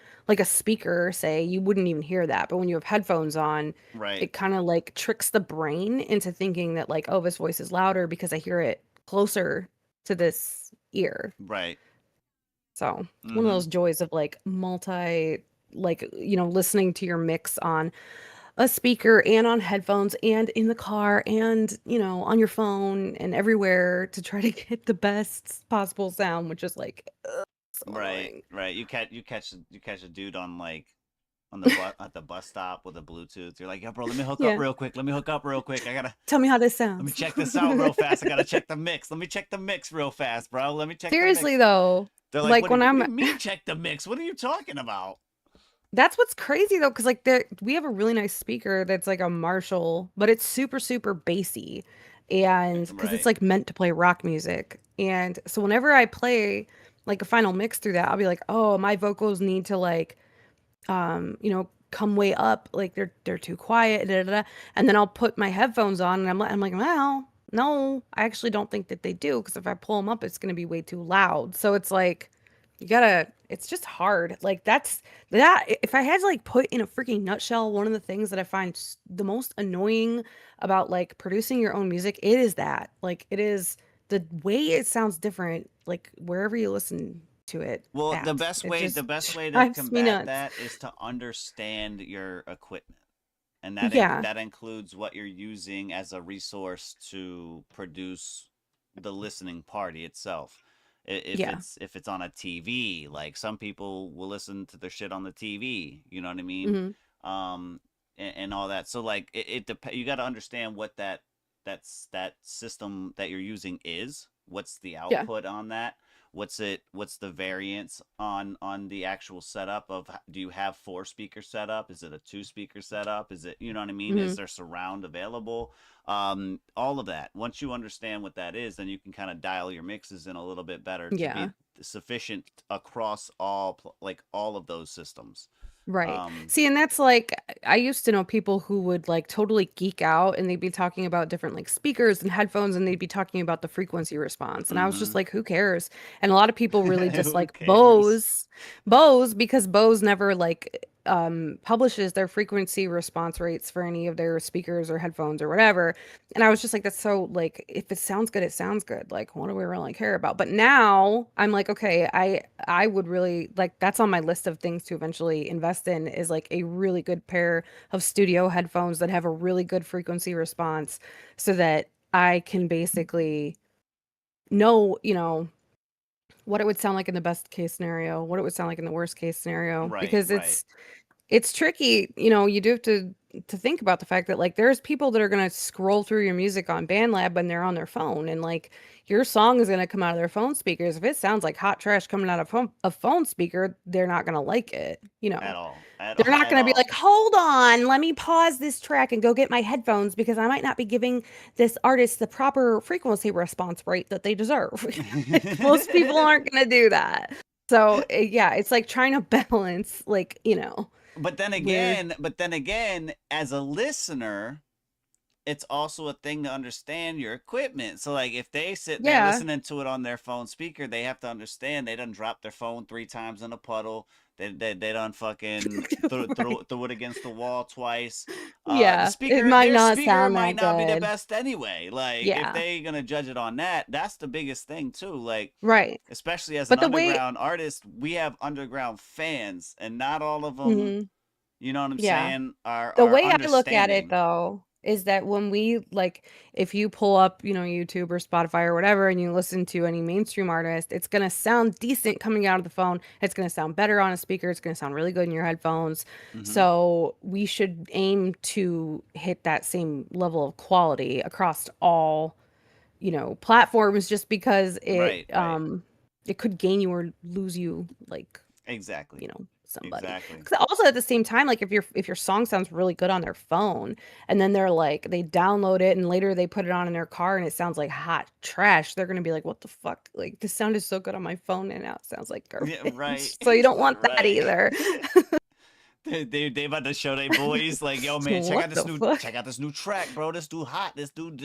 speaker, say, you wouldn't even hear that. But when you have headphones on, Right, it kind of like tricks the brain into thinking that like, oh, this voice is louder because I hear it closer to this ear. right. So one of Mhm. those joys of like like, listening to your mix on a speaker and on headphones and in the car and, on your phone and everywhere to try to get the best possible sound, which is like, so Right, annoying. right. You catch a dude on like on the bus at the bus stop with a Bluetooth. You're like, yo, bro, let me hook up Yeah. real quick. Let me hook up real quick. Tell me how this Let me sounds. check this out real fast. I gotta check the mix. Let me check the mix real fast, bro. Let me check the mix. Seriously though, They're like, like what do when you, what do I'm you mean check the mix? What are you talking about? that's what's crazy though, because like we have a really nice speaker that's like a Marshall, but it's super, super bassy. And because it's Right. like meant to play rock music. And so whenever I play like a final mix through that, I'll be like, oh, my vocals need to like come way up, like they're too quiet, da, da, da. And then I'll put my headphones on and I'm like, well, no, I actually don't think that they do, because if I pull them up, it's gonna be way too loud. So it's like it's just hard. Like that if I had to like put in a freaking nutshell one of the things that I find the most annoying about like producing your own music, it is that. Like it is the way it sounds different, like wherever you listen to it Well, the at. best It way just the best way to drives me combat nuts. that is to understand your equipment. And Yeah. that includes what you're using as a resource to produce the listening party itself. Yeah. If it's on a TV, like some people will listen to their shit on the TV, you know what I mean? Mhm. And all that. So like you got to understand what that system that you're using is. What's the Yeah. output on that? What's the variance on the actual setup of, do you have 4 speaker setup? Is it a 2 speaker setup? Is it, you know what I mean? Is Mhm. there surround available? All of that. Once you understand what that is, then you can kind of dial your mixes in a little bit better to Yeah. be sufficient across like all of those systems. Right. um See, and that's like I used to know people who would like totally geek out and they'd be talking about different like speakers and headphones and they'd be talking about the frequency response. And I was just mhm. like, who cares? And a lot of people really Who dislike cares? Bose because Bose never like publishes their frequency response rates for any of their speakers or headphones or whatever. And I was just like, that's so like if it sounds good, it sounds good. Like, what do we really care about? But now I'm like, okay, I would really like that's on my list of things to eventually invest in, is like a really good pair of studio headphones that have a really good frequency response so that I can basically know, what it would sound like in the best case scenario, what it would sound like in the worst case scenario, Right, because right. it's tricky. You do have to think about the fact that like there's people that are going to scroll through your music on BandLab when they're on their phone, and like your song is going to come out of their phone speakers. If it sounds like hot trash coming out of a phone speaker, they're not going to like it. At all. At They're all. not At going to be all. like, hold on, let me pause this track and go get my headphones because I might not be giving this artist the proper frequency response rate that they deserve. Most people aren't going to do that. So yeah, it's like trying to balance, like, where. But then again, as a listener, it's also a thing to understand your equipment. So like if they sit there Yeah. listening to it on their phone speaker, they have to understand they done dropped their phone 3 times in a puddle. They done fucking Right. threw it against the wall twice. Yeah, it might Their not speaker sound might that not be the good. best anyway. Like if Yeah, they gonna judge it on that, that's the biggest thing too. Like right. especially as an But the way underground artist, we have underground fans, and not all of them, Mhm. you know what I'm Yeah. saying, The are way I look at it understanding. though is that when we like, if you pull up, YouTube or Spotify or whatever, and you listen to any mainstream artist, it's gonna sound decent coming out of the phone. It's gonna sound better on a speaker. It's gonna sound really good in your headphones. So we should aim to hit that same level of quality across all, platforms, just because Right, it could gain you or lose you, like, exactly, somebody. exactly. 'Cause also at the same time, like if your song sounds really good on their phone, and then they're like they download it and later they put it on in their car and it sounds like hot trash, they're gonna be like, what the fuck? Like, this sounded so good on my phone and now it sounds like Yeah, garbage. right. So you don't want that Right. either. They about to show their boys like, yo man, check What out this the new fuck? check out this new track, bro. This dude hot. This dude,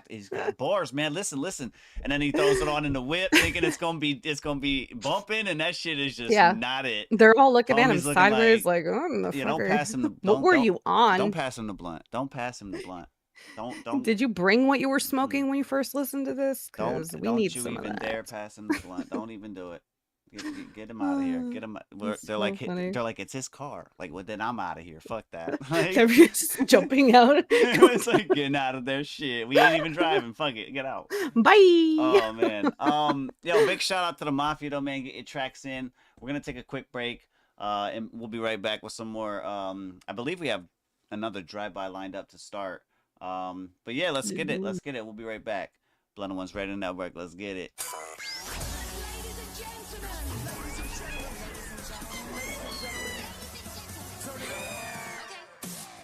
he's got bars, man. Listen. And then he throws it on in the whip, thinking it's gonna be bumping, and that shit is just Yeah. not it. They're all looking at him Homie's looking sideways like, oh, the Yeah, fuck don't pass him the what were you on? Don't pass him the blunt. Don't pass him the blunt. Don't Did you bring what you were smoking when you first listened to this? don't Because we don't need you some of even dare that. pass him the blunt. Don't even do it. Get him out of here. Get him. That's They're so like funny. they're like, it's his car. Like, well, then I'm out of here. Fuck that. Like, Everyone's just jumping out. it's like getting out of their shit. We ain't even driving. Fuck it. Get out. Bye. Oh man. Yo, big shout out to the Mafia though, man. Get your tracks in. We're gonna take a quick break. And we'll be right back with some more. I believe we have another drive-by lined up to start. But yeah, let's get it. Let's get it. We'll be right back. Blunt Ones Radio Network. Let's get it.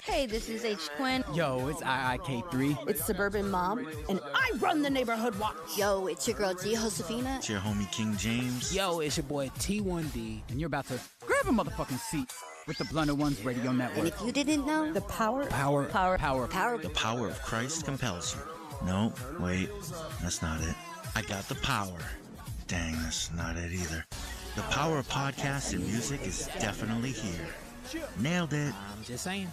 Hey, this is H Quinn. Yo, it's IIK3. It's Suburban Mom, and I run the neighborhood watch. Yo, it's your girl G Josefina. It's your homie King James. Yo, it's your boy T1D, and you're about to grab a motherfucking seat with the Blunted Ones Radio Network. And if you didn't know, The power. Power. The power of Christ compels you. No, wait, that's not it. I got the power. Dang, that's not it either. The power of podcasts and music is definitely here. Nailed it. I'm just saying.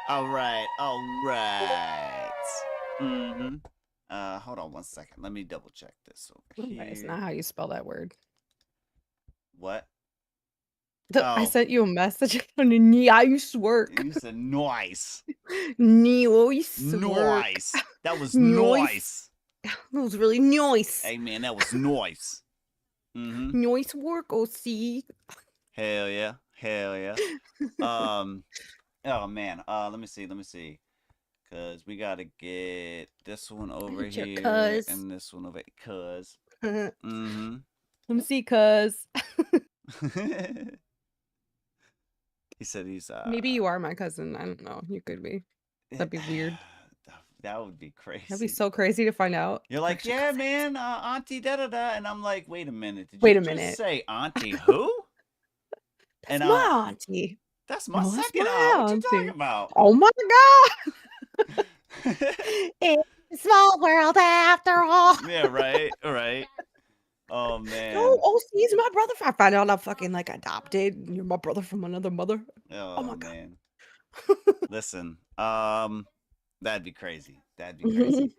All right. Hold on one second. Let me double check this over here. That's not how you spell that word. What? I sent you a message on the nice work. You said nice. Nice work. Nice. That was Nice. nice. That was really nice. Hey man, that was nice. Nice work, OC. Hell yeah. Hell yeah. Oh man. Let me see. Cause we gotta get this one over Get your here cuz. and this one over here. Cuz. Let me see, cuz. He said he's Maybe you are my cousin. I don't know. You could be. That'd be weird. That would be crazy. That'd be so crazy to find out. You're like, yeah, man, Auntie da da da, and I'm like, wait a minute. Did Wait you a just minute. say Auntie who? That's And my auntie. that's my No, that's second my aunt. What you talking auntie. about? Oh my god. It's a small world after all. Yeah, right. All right. Oh No, man. OC is my brother. I find out I'm fucking like adopted. You're my brother from another mother. Oh, my god. man. Listen, that'd be crazy. That'd be crazy.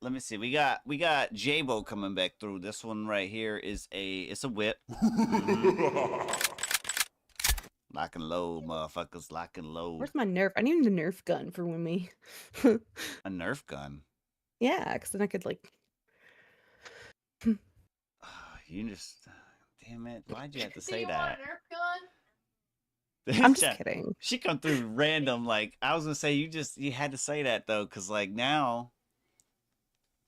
Let me see. We got J-Bo coming back through. This one right here is it's a whip. Lock and load, motherfuckers. Lock and load. Where's my Nerf? I need the Nerf gun for me. A Nerf gun. Yeah, because then I could like. You just, damn it! Why'd you have to say that? I'm just kidding. She come through random. Like I was gonna say, you had to say that though, cause like now,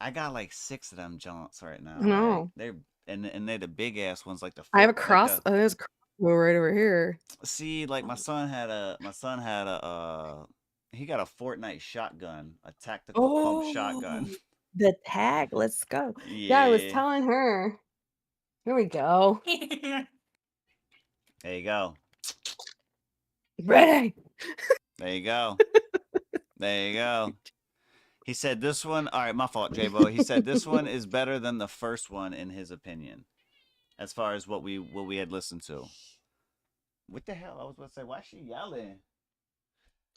I got like 6 of them jaunts right now. No. Like, they're the big ass ones, like the. I have a like cross. Oh, there's a crossbow right over here. See, like my son had a he got a Fortnite shotgun, a tactical pump shotgun. The tag. Let's go. Yeah, I was telling her. Here we go. There you go. Ready. There you go. There you go. He said this one. All right, my fault, J-Bo. He said this one is better than the first one in his opinion, as far as what we had listened to. What the hell? I was about to say, why is she yelling?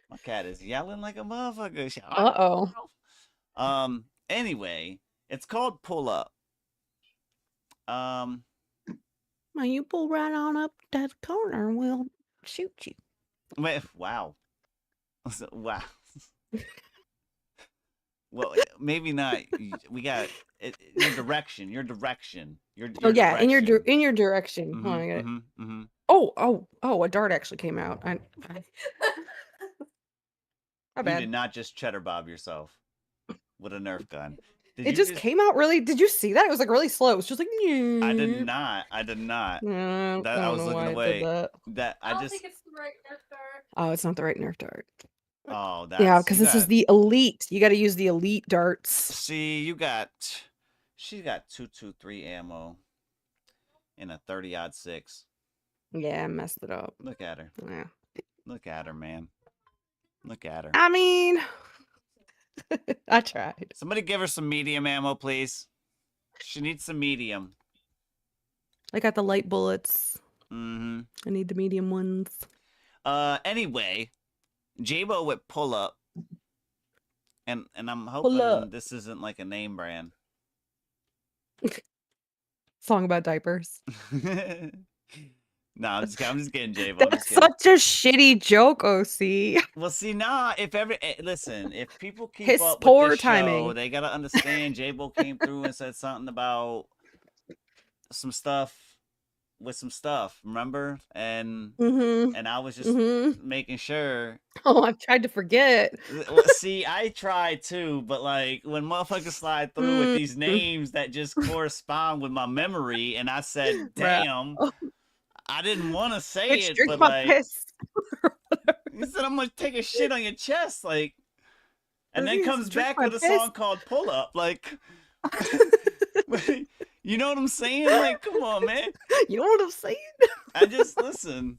My cat is yelling like a motherfucker. Anyway, it's called Pull Up. When you pull right on up that corner, we'll shoot you. Wait, wow. Wow. Well, maybe not. We got your direction. Your direction. Your Oh yeah, direction. in your direction. Mhm, Hold on, I got it. mhm, mhm. Oh, a dart actually came out. My You bad. did not just cheddar bob yourself with a Nerf gun. Did It you just came out really. Did you see that? It was like really slow. It was just like. I did not. I did not. I I was don't know why looking it away. did That I don't just. think it's the right Nerf dart. Oh, it's not the right Nerf dart. Oh, that's Yeah, because you this is got- the elite. You got to use the elite darts. See, she got 223 ammo in a 30-06. Yeah, I messed it up. Look at her. Yeah. Look at her, man. Look at her. I mean, I tried. Somebody give her some medium ammo, please. She needs some medium. I got the light bullets. Mm-hmm. I need the medium ones. Anyway, J-Bo with Pull Up. And I'm Pull hoping up. this isn't like a name brand. Song about diapers. No, I'm just kidding, J-Bo. That's such a shitty joke, OC. Well, see, nah, listen, if people keep His up poor with this timing. show, they gotta understand J-Bo came through and said something about some stuff with some stuff, remember? And I was just making sure. Oh, I've tried to forget. Well, see, I tried too, but like when motherfuckers slide through with these names that just correspond with my memory, and I said, damn, I didn't want to say Bitch, it, drink but my like, piss. he said, I'm gonna take a shit on your chest, like, and then Please, comes drink back my with a piss. song called Pull Up, like, you know what I'm saying? Like, come on, man. You know what I'm saying? I just listen.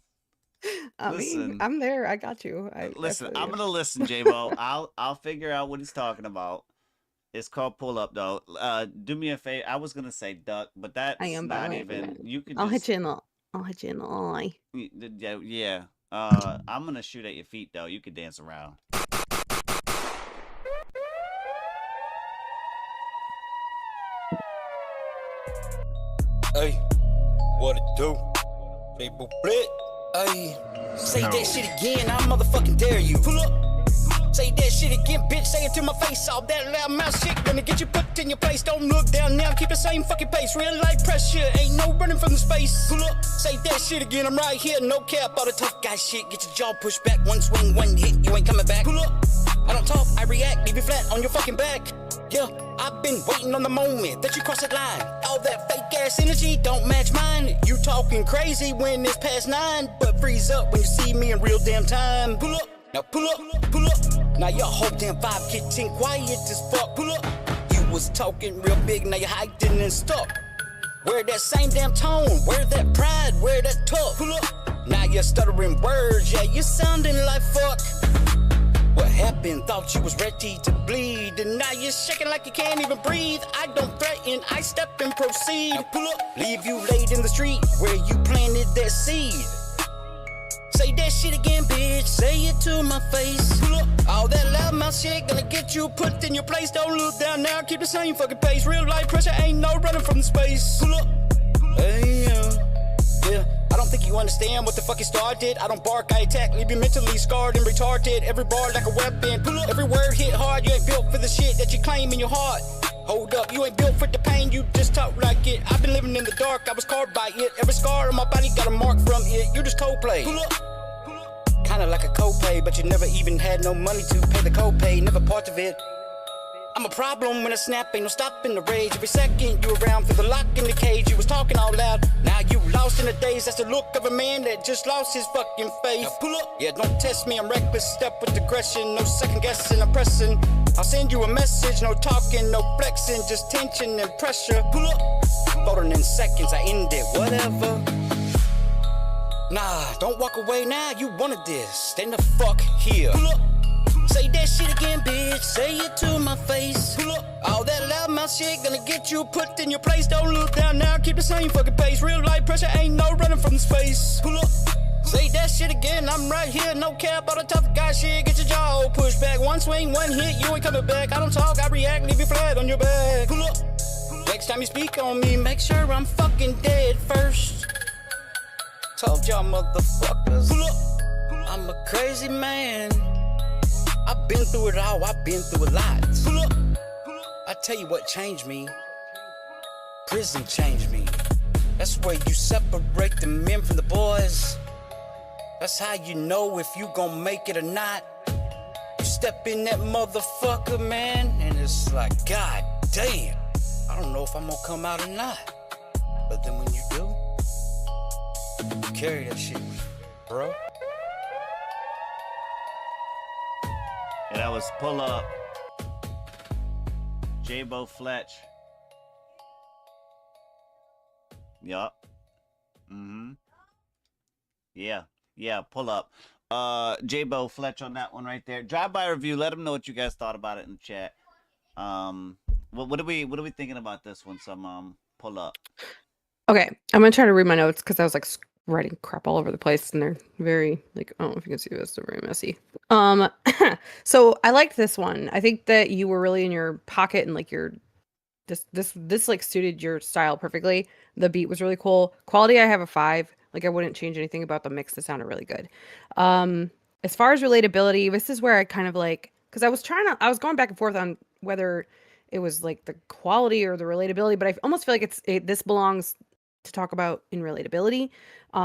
I mean, I'm there. I got you. Listen, definitely I'm am. gonna listen, J-Bo. I'll figure out what he's talking about. It's called Pull Up, though. Do me a favor. I was gonna say duck, but that's I am, not by the way, even. but You can. I'll just, hit you in the. I'll hit you in the eye. Yeah. I'm gonna shoot at your feet, though. You can dance around. Hey, what it do? People split. Hey, say that shit again, I motherfucking dare you. Pull up. Say that shit again, bitch. Say it to my face. All that loud mouth shit gonna get you put in your place. Don't look down now. Keep the same fucking pace. Real life pressure. Ain't no running from the space. Pull up. Say that shit again. I'm right here. No cap. All the tough guy shit. Get your jaw pushed back. One swing, one hit. You ain't coming back. Pull up. I don't talk. I react. Leave you flat on your fucking back. Yeah, I've been waiting on the moment that you cross that line. All that fake ass energy don't match mine. You talking crazy when it's past 9, but freeze up when you see me in real damn time. Pull up, now pull up, pull up. Now your whole damn vibe getting quiet as fuck. Pull up. You was talking real big, now you're hiding and stuck. Where that same damn tone, where that pride, where that tough. Pull up. Now you're stuttering words, yeah, you sounding like fuck. What happened? Thought you was ready to bleed, and now you're shaking like you can't even breathe. I don't threaten, I step and proceed. Now pull up, leave you laid in the street where you planted that seed. Say that shit again, bitch. Say it to my face. Pull up. All that loudmouth shit gonna get you put in your place. Don't look down now, keep the same fucking pace. Real life pressure ain't no running from the space. Pull up. Hey, yeah. I don't think you understand what the fuck it started. I don't bark, I attack, leave you mentally scarred and retarded. Every bar like a weapon. Pull up. Every word hit hard. You ain't built for the shit that you claim in your heart. Hold up, you ain't built for the pain, you just talk like it. I've been living in the dark, I was carved by it. Every scar on my body got a mark from it. You just co-play. Pull up. Kinda like a copay, but you never even had no money to pay the copay, never part of it. I'm a problem when I snap, ain't no stopping the rage. Every second you around, feel the lock in the cage. You was talking all loud, now you lost in the days. That's the look of a man that just lost his fucking face. Now pull up, yeah, don't test me, I'm reckless. Step with aggression, no second guessing, I'm pressing. I'll send you a message, no talking, no flexing, just tension and pressure. Pull up, voting in seconds, I end it, whatever. Nah, don't walk away now, you wanted this. Stand the fuck here. Pull up. Say that shit again, bitch. Say it to my face. Pull up. All that loudmouth shit gonna get you put in your place. Don't look down now, keep the same fucking pace. Real life pressure ain't no running from the space. Pull up. Say that shit again, I'm right here, no cap. All the tough guy shit, get your jaw pushed back. One swing, one hit, you ain't coming back. I don't talk, I react, leave you flat on your back. Pull up. Next time you speak on me, make sure I'm fucking dead first. Told y'all motherfuckers, pull up. I'm a crazy man. I've been through it all, I've been through a lot. Pull up. I tell you what changed me. Prison changed me. That's where you separate the men from the boys. That's how you know if you gon' make it or not. You step in that motherfucker, man, and it's like, God damn, I don't know if I'm gonna come out or not. But then when you do, carry that shit, bro. Yeah, that was Pull Up. J-Bo Fletch. Yup. Yeah, Pull Up. J-Bo Fletch on that one right there. Drive-by review. Let them know what you guys thought about it in the chat. What are we thinking about this one? Some Pull Up. Okay, I'm gonna try to read my notes because I was like writing crap all over the place, and they're very like, I don't know if you can see this, they're very messy. So I liked this one. I think that you were really in your pocket and like your this like suited your style perfectly. The beat was really cool. Quality, I have a 5. Like I wouldn't change anything about the mix. It sounded really good. As far as relatability, this is where I kind of like, because I was going back and forth on whether it was like the quality or the relatability, but I almost feel like this belongs to talk about in relatability,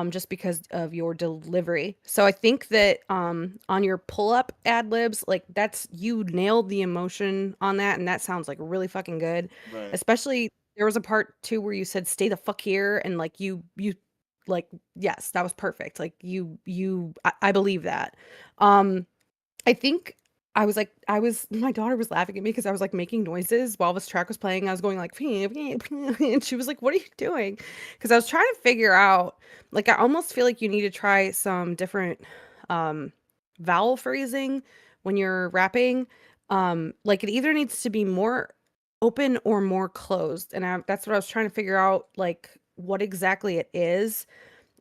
just because of your delivery. So I think that on your pull-up ad-libs, like you nailed the emotion on that, and that sounds like really fucking good. Right. Especially there was a part too where you said stay the fuck here, and like you like, yes, that was perfect. Like I believe that. I think my daughter was laughing at me because I was like making noises while this track was playing. I was going like, and she was like, what are you doing? Because I was trying to figure out, like, I almost feel like you need to try some different vowel phrasing when you're rapping. Like it either needs to be more open or more closed. And that's what I was trying to figure out, like what exactly it is.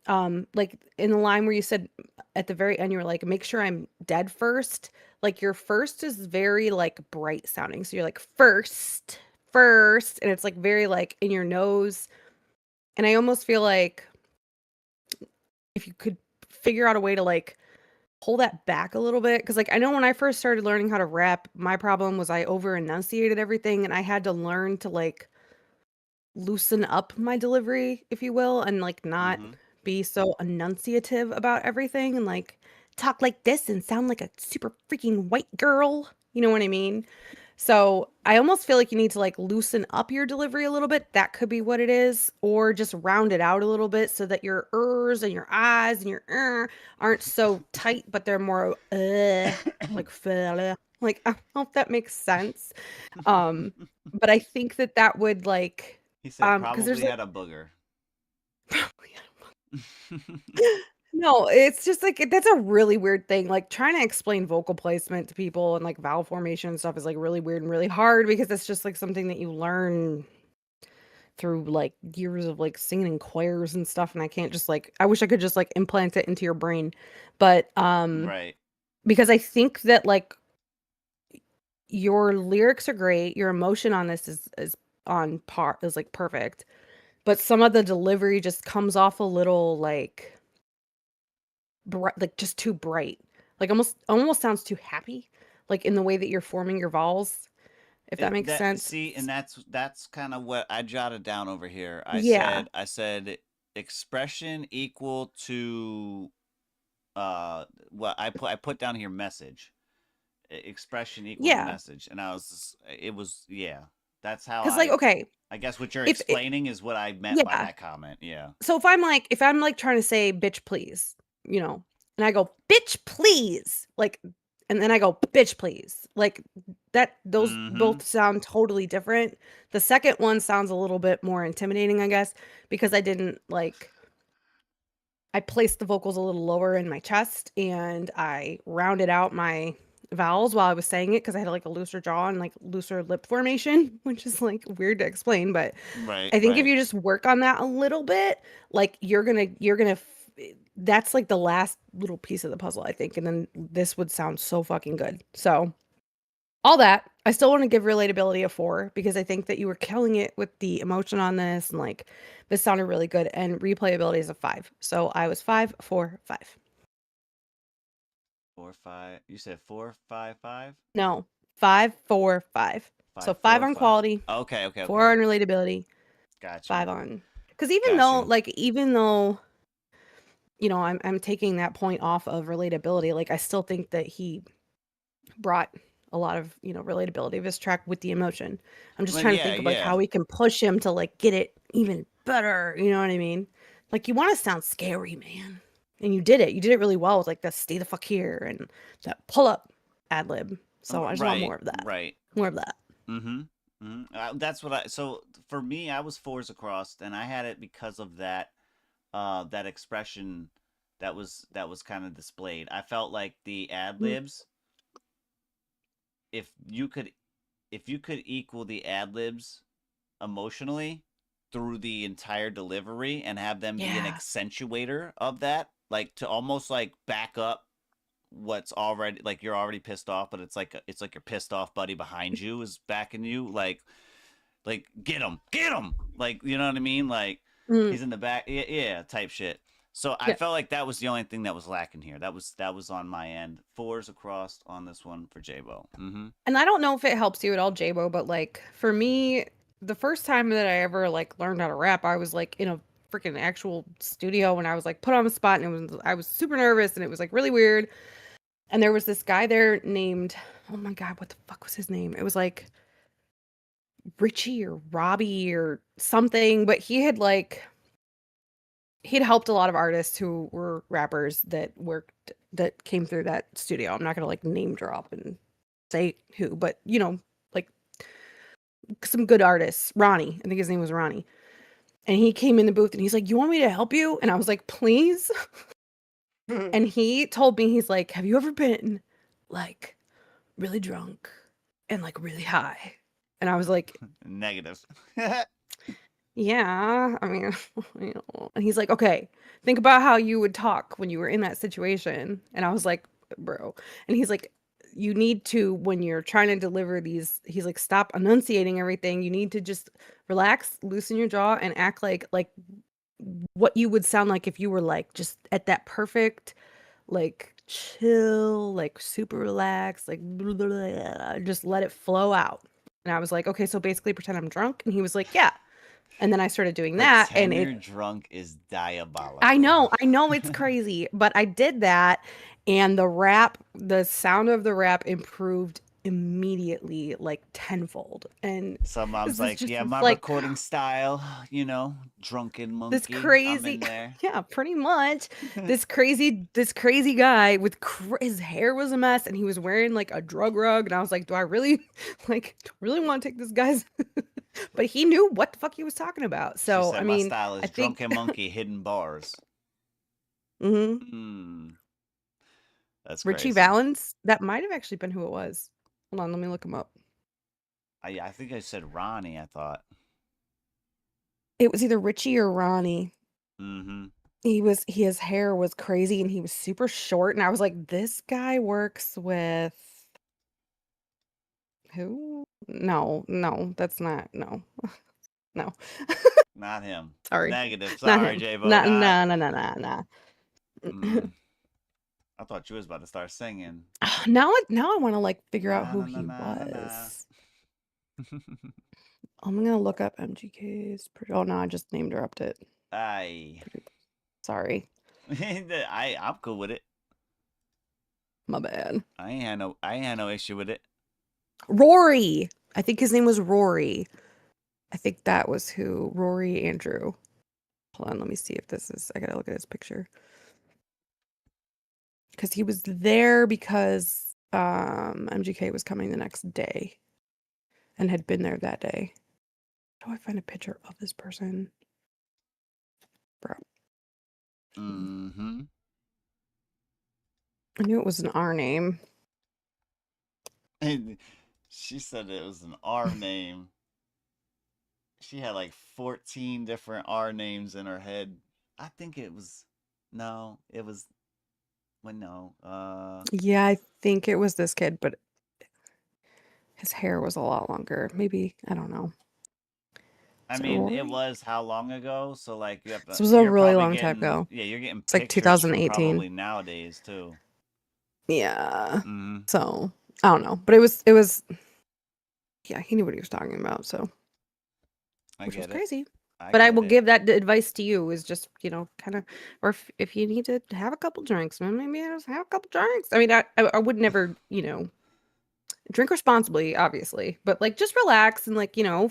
Like in the line where you said at the very end, you were like, make sure I'm dead first. Like your first is very like bright sounding. So you're like first, and it's like very like in your nose. And I almost feel like if you could figure out a way to like pull that back a little bit. Cause like I know when I first started learning how to rap, my problem was I over enunciated everything, and I had to learn to like loosen up my delivery, if you will, and like not be so enunciative about everything and like talk like this and sound like a super freaking white girl. You know what I mean? So I almost feel like you need to like loosen up your delivery a little bit. That could be what it is, or just round it out a little bit so that your ers and your eyes and your aren't so tight, but they're more like fella. Like I don't know if that makes sense. But I think that would like He said because probably there's had a booger. No, it's just like that's a really weird thing. Like trying to explain vocal placement to people and like vowel formation and stuff is like really weird and really hard because it's just like something that you learn through like years of like singing in choirs and stuff. And I can't just like I wish I could just like implant it into your brain. But Right. because I think that like your lyrics are great, your emotion on this is on par, is like perfect. But some of the delivery just comes off a little like like just too bright. Like almost sounds too happy, like in the way that you're forming your vowels, if that makes sense. See, and that's kind of what I jotted down over here. Yeah. I said expression equal to what I put down here message. Expression equal to Yeah. message, and I was just, it was that's how Because like okay, I guess what you're if it, explaining is what I meant by yeah. that comment. Yeah. So if I'm like trying to say bitch please, you know, and I go bitch please, like, and then I go bitch please, like that, those both sound totally different. The second one sounds a little bit more intimidating, I guess, because I didn't like, I placed the vocals a little lower in my chest and I rounded out my vowels while I was saying it because I had like a looser jaw and like looser lip formation, which is like weird to explain, but Right. I think if Right. you just work on that a little bit, like you're gonna that's like the last little piece of the puzzle, I think, and then this would sound so fucking good. So all that, I still want to give relatability a 4 because I think that you were killing it with the emotion on this and like this sounded really good, and replayability is a 5. So I was 5, 4, 5. 4, 5. You said 4, 5, 5? No, 5, 4, 5. 5, So 5 4, on 5. quality. Okay. 4 on relatability. Gotcha. 5 on, because even though you know I'm taking that point off of relatability, like I still think that he brought a lot of, you know, relatability of his track with the emotion. I'm just trying to think of like how we can push him to like get it even better, you know what I mean? Like you want to sound scary, man. And you did it. You did it really well with like the stay the fuck here and that pull up ad lib. So I just want more of that. Right. More of that. That's what so for me, I was 4s across, and I had it because of that that expression that was kind of displayed. I felt like the ad libs, if you could equal the ad libs emotionally through the entire delivery and have them be an accentuator of that, like to almost like back up what's already, like you're already pissed off, but it's like your pissed off buddy behind you is backing you, like get him, like, you know what I mean, like he's in the back, type shit. So I felt like that was the only thing that was lacking here. That was on my end. 4s across on this one for J-Bo. And I don't know if it helps you at all, J-Bo, but like for me, the first time that I ever like learned how to rap, I was like in a freaking actual studio and I was like put on the spot, and I was super nervous and it was like really weird. And there was this guy there named, oh my God, what the fuck was his name? It was like Richie or Robbie or something, but he'd helped a lot of artists who were rappers that came through that studio. I'm not gonna like name drop and say who, but you know, like some good artists. Ronnie, I think his name was Ronnie. And he came in the booth and he's like, "You want me to help you?" And I was like, "Please." And he told me, he's like, "Have you ever been like really drunk and like really high?" And I was like, Negative. "Yeah, I mean," you know. And he's like, "Okay, think about how you would talk when you were in that situation." And I was like, "Bro." And he's like, "You need to, when you're trying to deliver these," he's like, "stop enunciating everything. You need to just relax, loosen your jaw, and act like what you would sound like if you were like just at that perfect, like chill, like super relaxed, like blah, blah, blah, just let it flow out." And I was like, "Okay, so basically pretend I'm drunk." And he was like, "Yeah." And then I started doing that, and you're drunk is diabolical. I know it's crazy, but I did that, and the sound of the rap improved immediately, like tenfold. And some mom's like, "Yeah, my like, recording style, you know, drunken monkey." This crazy, I'm in there. Yeah, pretty much. This crazy guy with his hair was a mess, and he was wearing like a drug rug, and I was like, "Do I really want to take this guy's?" But he knew what the fuck he was talking about. So She said, I mean, my style is drunken monkey hidden bars. Mm-hmm. That's Richie crazy. Valens. That might have actually been who it was. Hold on, let me look him up. I think I said Ronnie. I thought. It was either Richie or Ronnie. Mm-hmm. His hair was crazy and he was super short, and I was like, this guy works with who? No, that's not. No. No. Not him. Sorry. Negative. Not Sorry, him. J-Bo. Not Not. nah. I thought you was about to start singing. Now I want to like figure out Na, who na, na, he na, na, na. was. I'm gonna look up MGK's. Oh no, I just name dropped it. Aye. Sorry. I'm cool with it. My bad. I ain't had no issue with it. Rory. I think his name was Rory. I think that was who. Rory Andrew. Hold on, let me see if this is. I gotta look at his picture. Because he was there because MGK was coming the next day and had been there that day. How do I find a picture of this person? Bro. Mm-hmm. I knew it was an R name. She said it was an R name. She had like 14 different R names in her head. I think it was. No, it was. Well, no. Yeah, I think it was this kid, but his hair was a lot longer. Maybe, I don't know. I mean, it was how long ago? So like you have to. This was a You're really probably long time getting. ago. Yeah, you're getting It's like pictures from 2018. probably nowadays too. Yeah. Mm-hmm. So I don't know, but it was. Yeah, he knew what he was talking about. So, which was crazy. But I will give that advice to you is just, kind of, or if you need to have a couple drinks, maybe just have a couple drinks. I mean, I would never, drink responsibly, obviously, but like just relax and like, just, I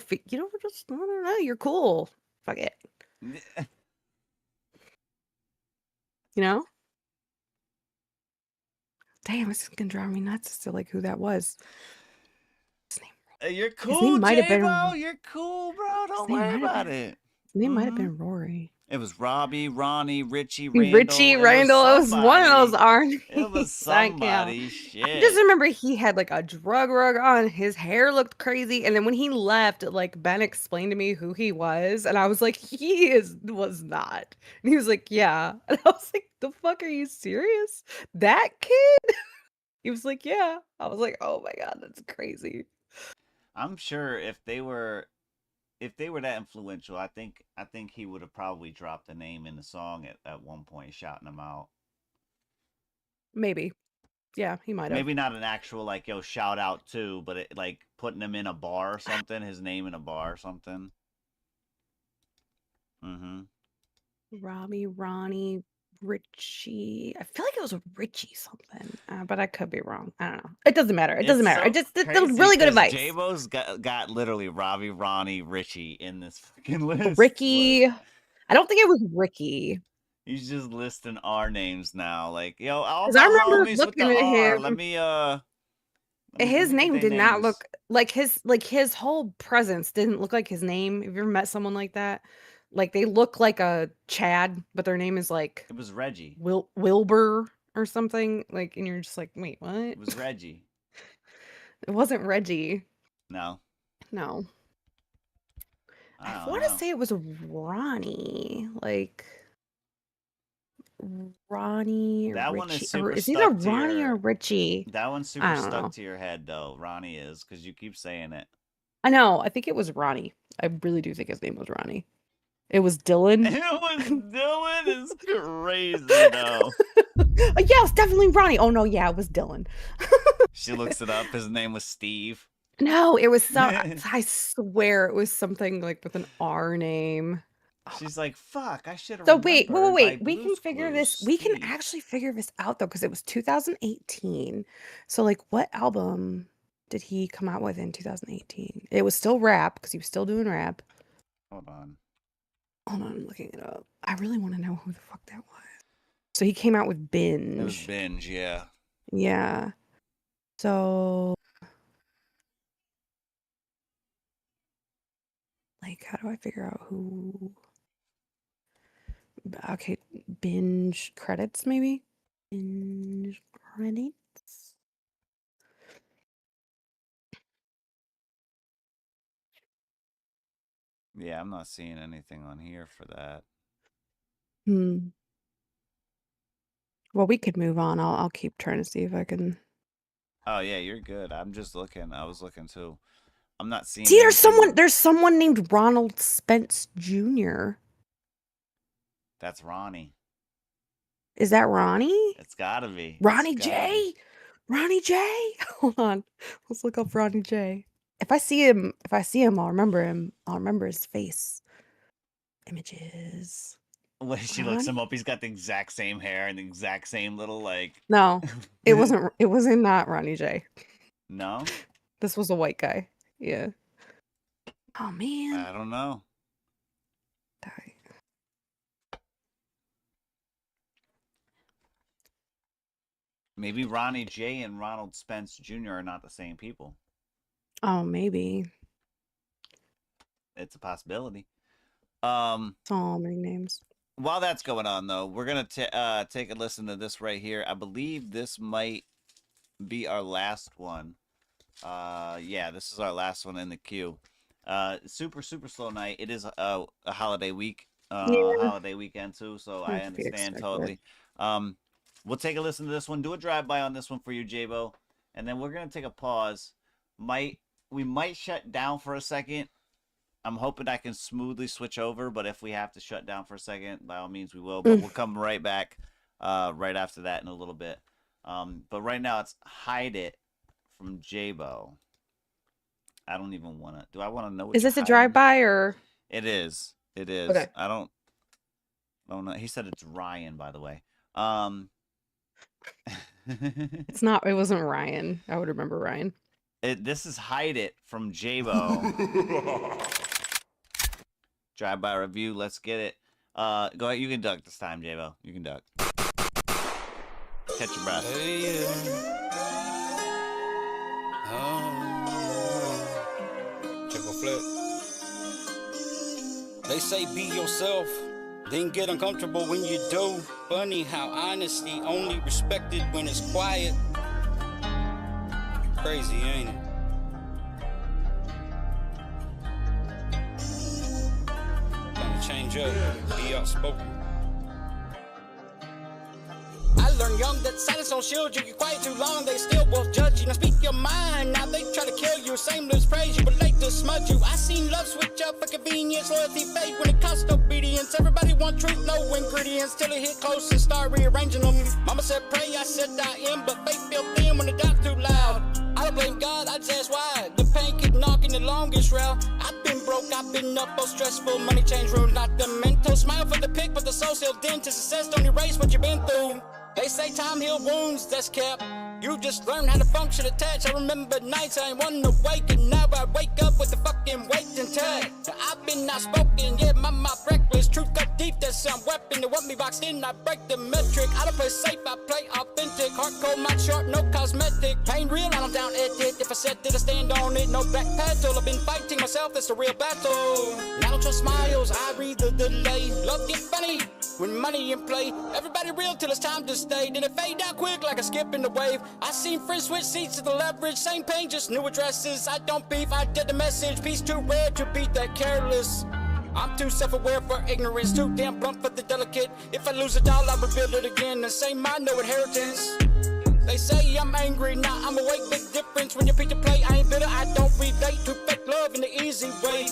don't know, you're cool. Fuck it. Damn, this is gonna drive me nuts as to like who that was. You're His name cool, might have been. J-Bo. You're cool, bro. Don't worry about it. His name might have been Rory. It was Robbie, Ronnie, Richie, Richie, Randall. Randall. It was one of those R names. It was I can't. somebody. I Shit. just remember he had like a drug rug on. His hair looked crazy, and then when he left, like Ben explained to me who he was, and I was like, was not. And he was like, yeah, and I was like, the fuck, are you serious? That kid? He was like, yeah. I was like, oh my god, that's crazy. I'm sure if they were that influential, I think he would have probably dropped the name in the song at one point, shouting them out. Maybe. Yeah, he might have. Maybe not an actual like shout out to, but like putting him in a bar or something, his name in a bar or something. Mm-hmm. Robbie, Ronnie, Richie. I feel like it was a Richie something, but I could be wrong. I don't know. It doesn't matter. It doesn't matter. So That was really good advice. J-Bo's got literally Robbie, Ronnie, Richie in this fucking list. Ricky. I don't think it was Ricky. He's just listing R names now. Like, all my I remember homies looking with the at R. him. Let me His name did not names. look like his whole presence didn't look like his name. Have you ever met someone like that? Like they look like a Chad, but their name is like it was Reggie. Wilbur or something. Like, and you're just like, wait, what? It was Reggie. It wasn't Reggie. No. I want to say it was Ronnie. Like Ronnie or that Richie. One is super Is stuck either to Ronnie or Richie? That one's super stuck to your head though. Ronnie is, because you keep saying it. I know. I think it was Ronnie. I really do think his name was Ronnie. It was Dylan. It was Dylan. Is crazy though. Yeah, it was definitely Ronnie. Oh no, yeah, it was Dylan. She looks it up. His name was Steve. No, it was I swear it was something like with an R name. She's like, fuck, I should have. So wait. We can figure this. We can actually figure this out though, because it was 2018. So like, what album did he come out with in 2018? It was still rap because he was still doing rap. Hold on, I'm looking it up. I really want to know who the fuck that was. So he came out with Binge. It was Binge, yeah. Yeah. So, like, how do I figure out who? Okay, binge credits maybe? Binge credits? Yeah, I'm not seeing anything on here for that. Well, we could move on. I'll keep trying to see if I can. Oh yeah, you're good. I'm just looking. I was looking too. I'm not seeing. See, anything. there's someone named Ronald Spence Jr. That's Ronnie. Is that Ronnie? It's gotta be. Ronnie It's gotta J? be. Ronnie J? Hold on. Let's look up Ronnie J. If I see him, I'll remember him. I'll remember his face. Images. When she looks him up, he's got the exact same hair and the exact same little like. No, it wasn't not Ronnie J. No? This was a white guy. Yeah. Oh man. I don't know. Maybe Ronnie J and Ronald Spence Jr. are not the same people. Oh, maybe. It's a possibility. It's all many names. While that's going on, though, we're gonna take a listen to this right here. I believe this might be our last one. Yeah, this is our last one in the queue. Super slow night. It is a holiday week, holiday weekend too. So I understand totally. We'll take a listen to this one. Do a drive-by on this one for you, J-Bo, and then we're gonna take a pause. We might shut down for a second. I'm hoping I can smoothly switch over, but if we have to shut down for a second, by all means we will. But we'll come right back right after that in a little bit. But right now it's Hide It from J-Bo. I don't even want to. Do I want to know what Is this a drive-by or? It is. It is. Okay. I don't know. He said it's Ryan, by the way. It's not. It wasn't Ryan. I would remember Ryan. This is Hide It from J-Bo. Drive-by review. Let's get it. Go ahead. You can duck this time, J-Bo. You can duck. Catch your breath. Hey, Triple flip. They say be yourself, then get uncomfortable when you do. Funny how honesty only respected when it's quiet. Crazy, ain't it? Time to change up, be outspoken. I learned young that silence don't shield you. You're quiet too long, they still will judge you. Now speak your mind, now they try to kill you. Same lips praise you, but late to smudge you. I seen love switch up for convenience, loyalty fade when it costs obedience. Everybody want truth, no ingredients, till it hit close and start rearranging them. Mama said pray, I said I am, but faith feel thin when it got too loud. I don't blame God, I just ask why. The pain keep knocking the longest route. I've been broke, I've been up, all stressful. Money change room, not the mental. Smile for the pic, but the soul still dentist. Success don't erase what you've been through. They say time heal wounds, that's kept. You just learn how to function attached. I remember nights I ain't wanting to wake, and now I wake up with the fucking weight intact. I've been outspoken, yeah, my mouth reckless. Truth cut deep, that's some weapon. They want me boxed in, I break the metric. I don't play safe, I play authentic. Hardcore, mouth short, no cosmetic. Pain real, I don't down at it. If I said that I stand on it, no back pedal. I've been fighting myself, it's a real battle. Now don't trust smiles, I read the delay. Love get funny when money in play. Everybody real till it's time to stay. Then it fade out quick like a skip in the wave. I seen friends switch seats to the leverage. Same pain, just new addresses. I don't beef, I did the message. Peace too rare to be that careless. I'm too self-aware for ignorance. Too damn blunt for the delicate. If I lose it all, I'll rebuild it again. The same mind, no inheritance. They say I'm angry, now I'm awake. Big difference when you pick the play. I ain't bitter, I don't relate to fake love in the easy way.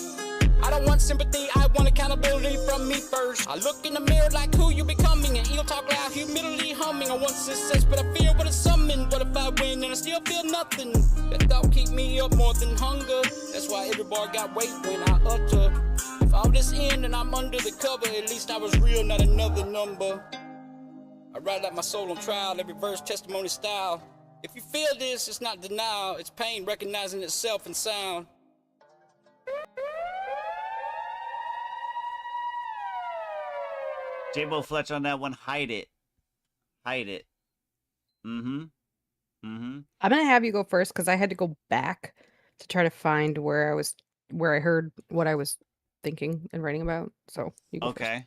I don't want sympathy, I want accountability from me first. I look in the mirror like who you becoming, and you'll talk loud, humility humming. I want success, but I fear what it's summoned. What if I win and I still feel nothing? That thought keep me up more than hunger. That's why every bar got weight when I utter. If all this end and I'm under the cover, at least I was real, not another number. I ride like my soul on trial, every verse testimony style. If you feel this, it's not denial, it's pain recognizing itself in sound. J-Bo Fletch on that one. Hide It. Hide It. I'm gonna have you go first because I had to go back to try to find where I heard what I was thinking and writing about. So you go first. Okay.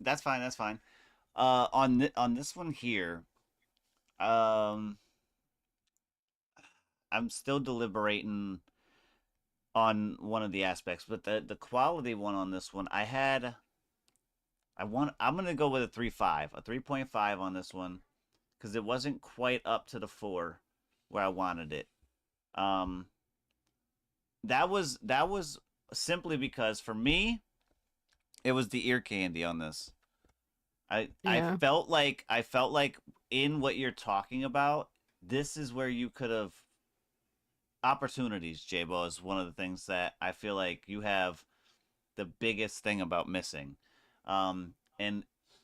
That's fine. That's fine. On this one here, um, I'm still deliberating on one of the aspects, but the quality one on this one, I'm gonna go with a 3.5, a 3.5 on this one, because it wasn't quite up to the 4 where I wanted it. That was simply because for me, it was the ear candy on this. I felt like in what you're talking about, this is where you could have opportunities. J-Bo is one of the things that I feel like you have the biggest thing about missing, and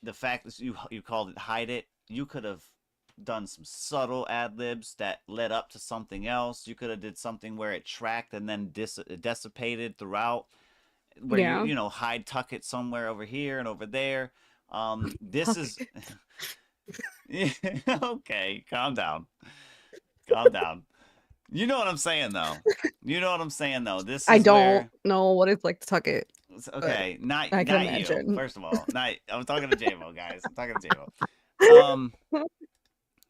the fact that you called it hide it. You could have done some subtle ad libs that led up to something else. You could have did something where it tracked and then dissipated throughout, where you know, hide tuck it somewhere over here and over there. This is okay. Calm down. You know what I'm saying, though. This is I don't know what it's like to tuck it. Okay, not I can not you. imagine. First of all, I'm talking to J-Mo, guys. I'm talking to J-Mo.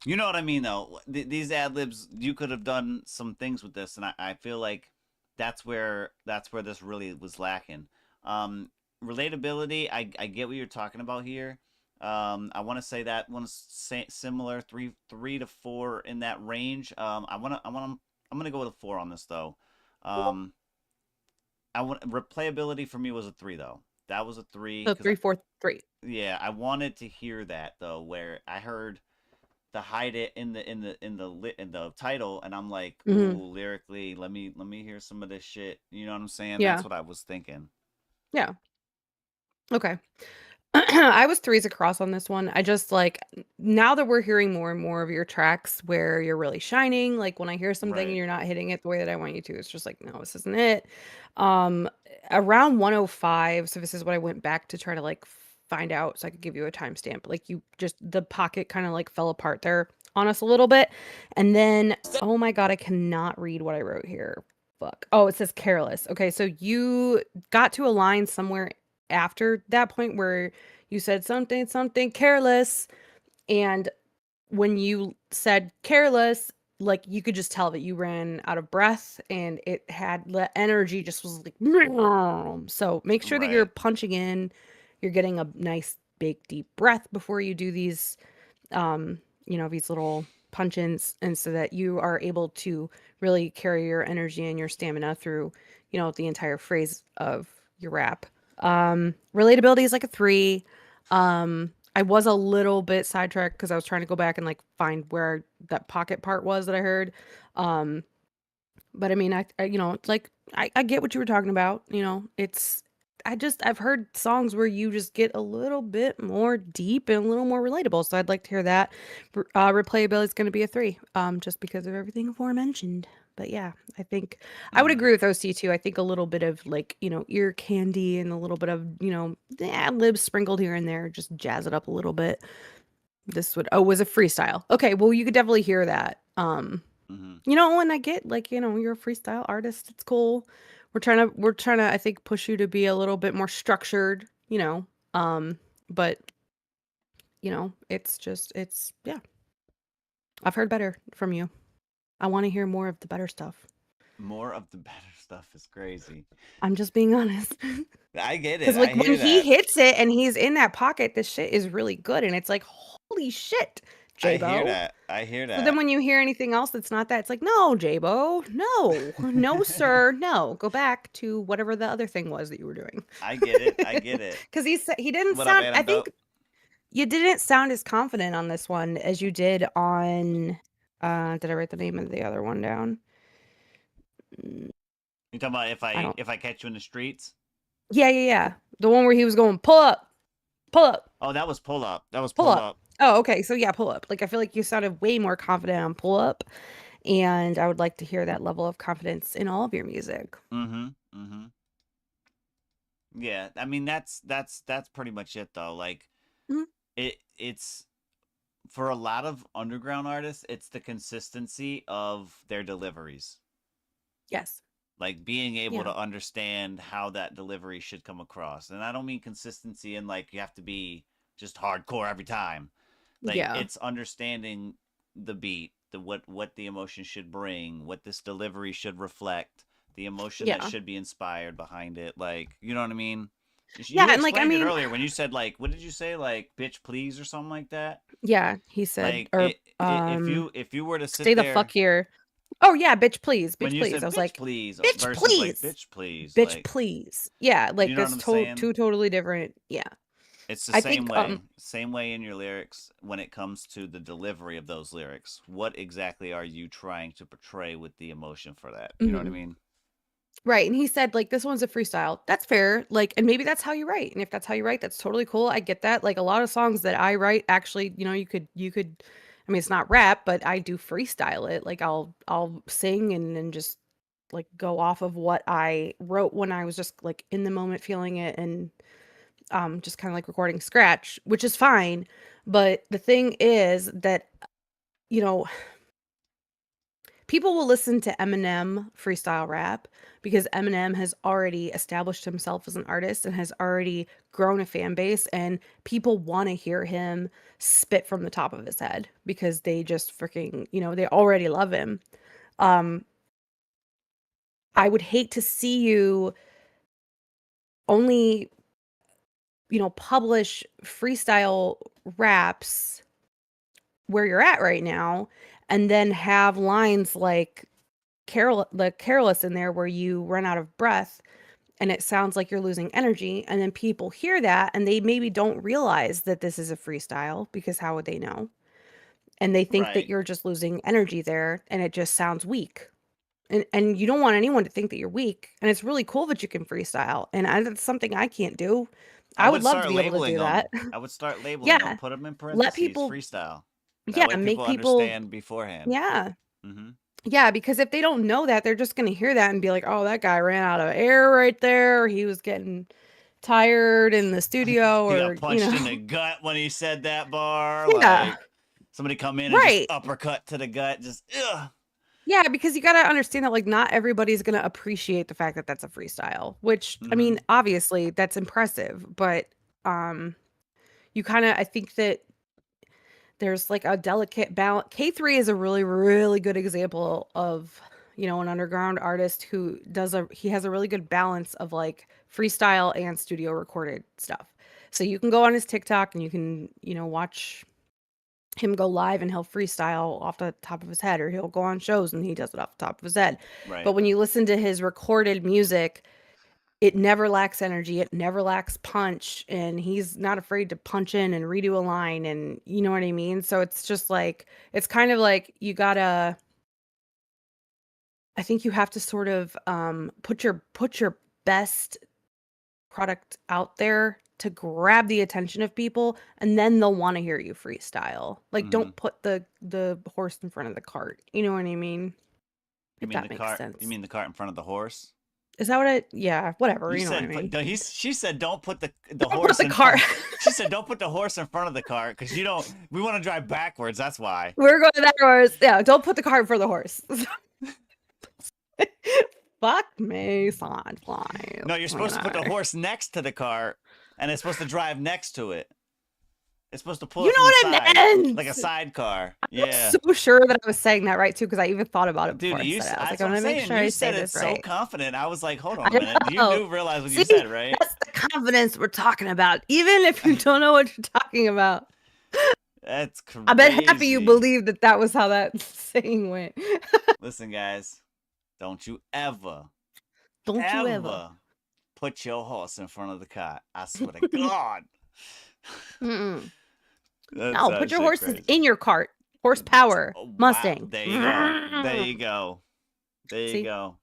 You know what I mean, though. These ad libs, you could have done some things with this, and I feel like that's where this really was lacking. Relatability, I get what you're talking about here. I want to say that one's similar, 3 to 4 in that range. I'm gonna go with a 4 on this, though. Replayability for me was a 3, though. That was a 3. So 3, 4, 3. Yeah, I wanted to hear that, though, where I heard the hide it in the title, and I'm like, ooh, lyrically, let me hear some of this shit. You know what I'm saying? Yeah. That's what I was thinking. Yeah. Okay. I was 3s across on this one. I just like, now that we're hearing more and more of your tracks where you're really shining, like when I hear something and you're not hitting it the way that I want you to, it's just like, no, this isn't it. Around 105, so this is what I went back to try to like find out so I could give you a timestamp. Like the pocket kind of like fell apart there on us a little bit. And then, oh my God, I cannot read what I wrote here. Fuck. Oh, it says careless. Okay, so you got to a line somewhere after that point where you said something careless, and when you said careless, like you could just tell that you ran out of breath, and it had the energy just was like so make sure that you're punching in, you're getting a nice big deep breath before you do these these little punch-ins, and so that you are able to really carry your energy and your stamina through the entire phrase of your rap. Relatability is like a 3. I was a little bit sidetracked because I was trying to go back and like find where that pocket part was that I heard. But I mean, I it's like I get what you were talking about. I've heard songs where you just get a little bit more deep and a little more relatable. So I'd like to hear that. Replayability is going to be a 3, just because of everything aforementioned. But yeah, I think I would agree with OC too. I think a little bit of like, ear candy and a little bit of, ad libs sprinkled here and there, just jazz it up a little bit. This was a freestyle. Okay, well, you could definitely hear that. And I get like, you're a freestyle artist. It's cool. We're trying to, I think, push you to be a little bit more structured, but yeah. I've heard better from you. I want to hear more of the better stuff. More of the better stuff is crazy. I'm just being honest. I get it. Because like when he hits it and he's in that pocket, this shit is really good. And it's like, holy shit, J-Bo. I hear that. But then when you hear anything else that's not that, it's like, no, J-Bo, no, sir, no. Go back to whatever the other thing was that you were doing. I get it. Because he didn't sound, I think you didn't sound as confident on this one as you did on... did I write the name of the other one down? You talking about if I catch you in the streets? Yeah. The one where he was going pull up. Oh, that was pull up. Pull up. Oh, okay. So yeah, pull up. Like I feel like you sounded way more confident on pull up, and I would like to hear that level of confidence in all of your music. Yeah, I mean that's pretty much it though. Like it's for a lot of underground artists, it's the consistency of their deliveries. Yes. like being able Yeah. to understand how that delivery should come across. And I don't mean consistency and like you have to be just hardcore every time. Like Yeah. it's understanding the beat, what the emotion should bring, what this delivery should reflect, the emotion that Yeah. should be inspired behind it. Like, you know what I mean? You Yeah, and like explained it earlier when you said like, what did you say, like bitch please or something like that? yeah, he said, Like or if you were to sit stay the there fuck here. Oh yeah, bitch please, when bitch you please. said I was bitch like, please bitch versus like please, bitch please, bitch like please. Yeah, like you know what that's I'm saying? two totally different. Yeah, It's the I same think way. Same way in your lyrics when it comes to the delivery of those lyrics. What exactly are you trying to portray with the emotion for that? You know what I mean? right. And he said like this one's a freestyle. That's fair. Like, and maybe that's how you write. And if that's how you write, that's totally cool. I get that. Like a lot of songs that I write, actually, you could. I mean, it's not rap, but I do freestyle it. Like I'll sing and just like go off of what I wrote when I was just like in the moment feeling it and just kind of like recording scratch, which is fine. But the thing is that, you know, people will listen to Eminem freestyle rap because Eminem has already established himself as an artist and has already grown a fan base, and people want to hear him spit from the top of his head because they just freaking, they already love him. I would hate to see you only, publish freestyle raps where you're at right now and then have lines like careless in there where you run out of breath and it sounds like you're losing energy, and then people hear that and they maybe don't realize that this is a freestyle because how would they know? And they think that Right. you're just losing energy there and it just sounds weak. And you don't want anyone to think that you're weak. And it's really cool that you can freestyle. And that's something I can't do. I would love to be able to do that. I would start labeling them. Yeah. Put them in Let parentheses. people, Freestyle. That yeah, way make people people, understand beforehand. yeah. Mm-hmm. Yeah, because if they don't know that, they're just going to hear that and be like, oh, that guy ran out of air right there. He was getting tired in the studio He or, got punched in the gut when he said that bar. Yeah. Like somebody come in and Right. just uppercut to the gut. Just ugh. Yeah, because you got to understand that like not everybody's going to appreciate the fact that that's a freestyle, which I mean, obviously that's impressive, but you kind of I think that there's like a delicate balance. K3 is a really really good example of, an underground artist who he has a really good balance of like freestyle and studio recorded stuff. So you can go on his TikTok and you can, watch him go live and he'll freestyle off the top of his head, or he'll go on shows and he does it off the top of his head. Right. But when you listen to his recorded music, it never lacks energy, it never lacks punch, and he's not afraid to punch in and redo a line, and you know what I mean? So it's just like it's kind of like I think you have to sort of put your best product out there to grab the attention of people, and then they'll want to hear you freestyle. Like don't put the horse in front of the cart. You know what I mean? You If mean that the makes cart? sense. You mean the cart in front of the horse? Is that what it? Yeah, whatever. You know what I said, mean? she said, "Don't put the Don't horse put the in cart. She said, "Don't put the horse in front of the cart because you don't. We want to drive backwards. That's why." We're going backwards. Yeah, don't put the cart for the horse. Fuck me, son. Fly. No, you're supposed to put the horse next to the cart, and it's supposed to drive next to it. It's supposed to pull it from the side, meant? like a sidecar. I'm Yeah. so sure that I was saying that right too, because I even thought about it before Dude, I said it. I was like, that's I'm what gonna I'm make saying. sure You I said say it this so right. confident. I was like, hold I on a minute. You know. do realize what See, you said, right? That's the confidence we're talking about, even if you don't know what you're talking about. That's crazy. I bet half of you believe that was how that saying went. Listen, guys, don't you ever put your horse in front of the cart. I swear to God. No, put your horses in your cart. Horsepower. Oh, wow. Mustang. There you go. There you go. There See? you go.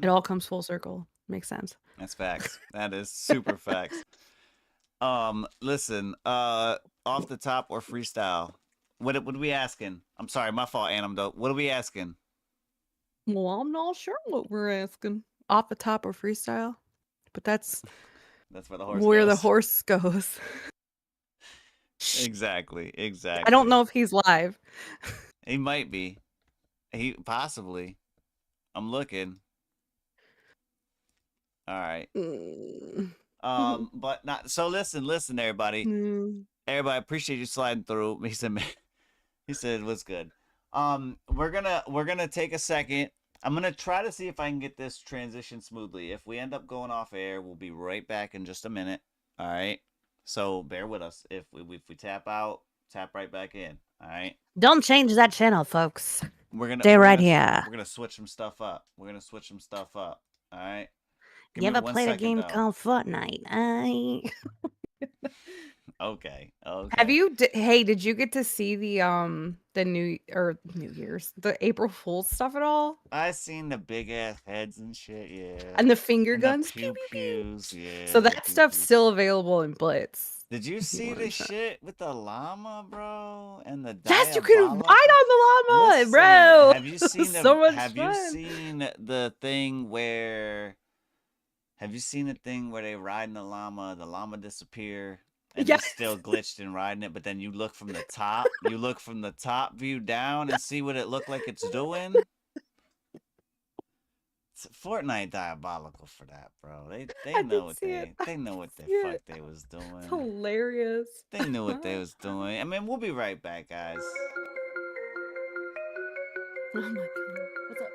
It all comes full circle. Makes sense. That's facts. That is super facts. Listen, off the top or freestyle? What are we asking? I'm sorry, my fault, Annam, though. What are we asking? Well, I'm not sure what we're asking. Off the top or freestyle? But that's where the horse where goes. the horse goes. Exactly. I don't know if he's live. He might be. He possibly. I'm looking. All right. Mm. But not so. Listen, everybody. Everybody, appreciate you sliding through. He said, man, he said, what's good. We're gonna take a second. I'm gonna try to see if I can get this transition smoothly. If we end up going off air, we'll be right back in just a minute. All right. So bear with us. If we tap out, tap right back in. All right. Don't change that channel, folks. We're Stay right here. We're gonna switch some stuff up. All right. You ever played a game called Fortnite? Okay. Have you? Hey, did you get to see the New Year's, the April Fool's stuff at all? I seen the big ass heads and shit, yeah. And the finger and guns, the pew pews, yeah. So that stuff's still available in Blitz. Did you see the shit with the llama, bro? And the yes, you can ride on the llama, Listen, bro. Have you seen so much Have fun. you seen the thing where? Have you seen the thing where they riding the llama disappear, and Yes. they're still glitched and riding it, but then you look from the top, view down and see what it looked like it's doing. Fortnite diabolical for that, bro. They know what they know what the fuck they was doing. It's hilarious. They knew what they was doing. I mean, we'll be right back, guys. Oh my god. What's up?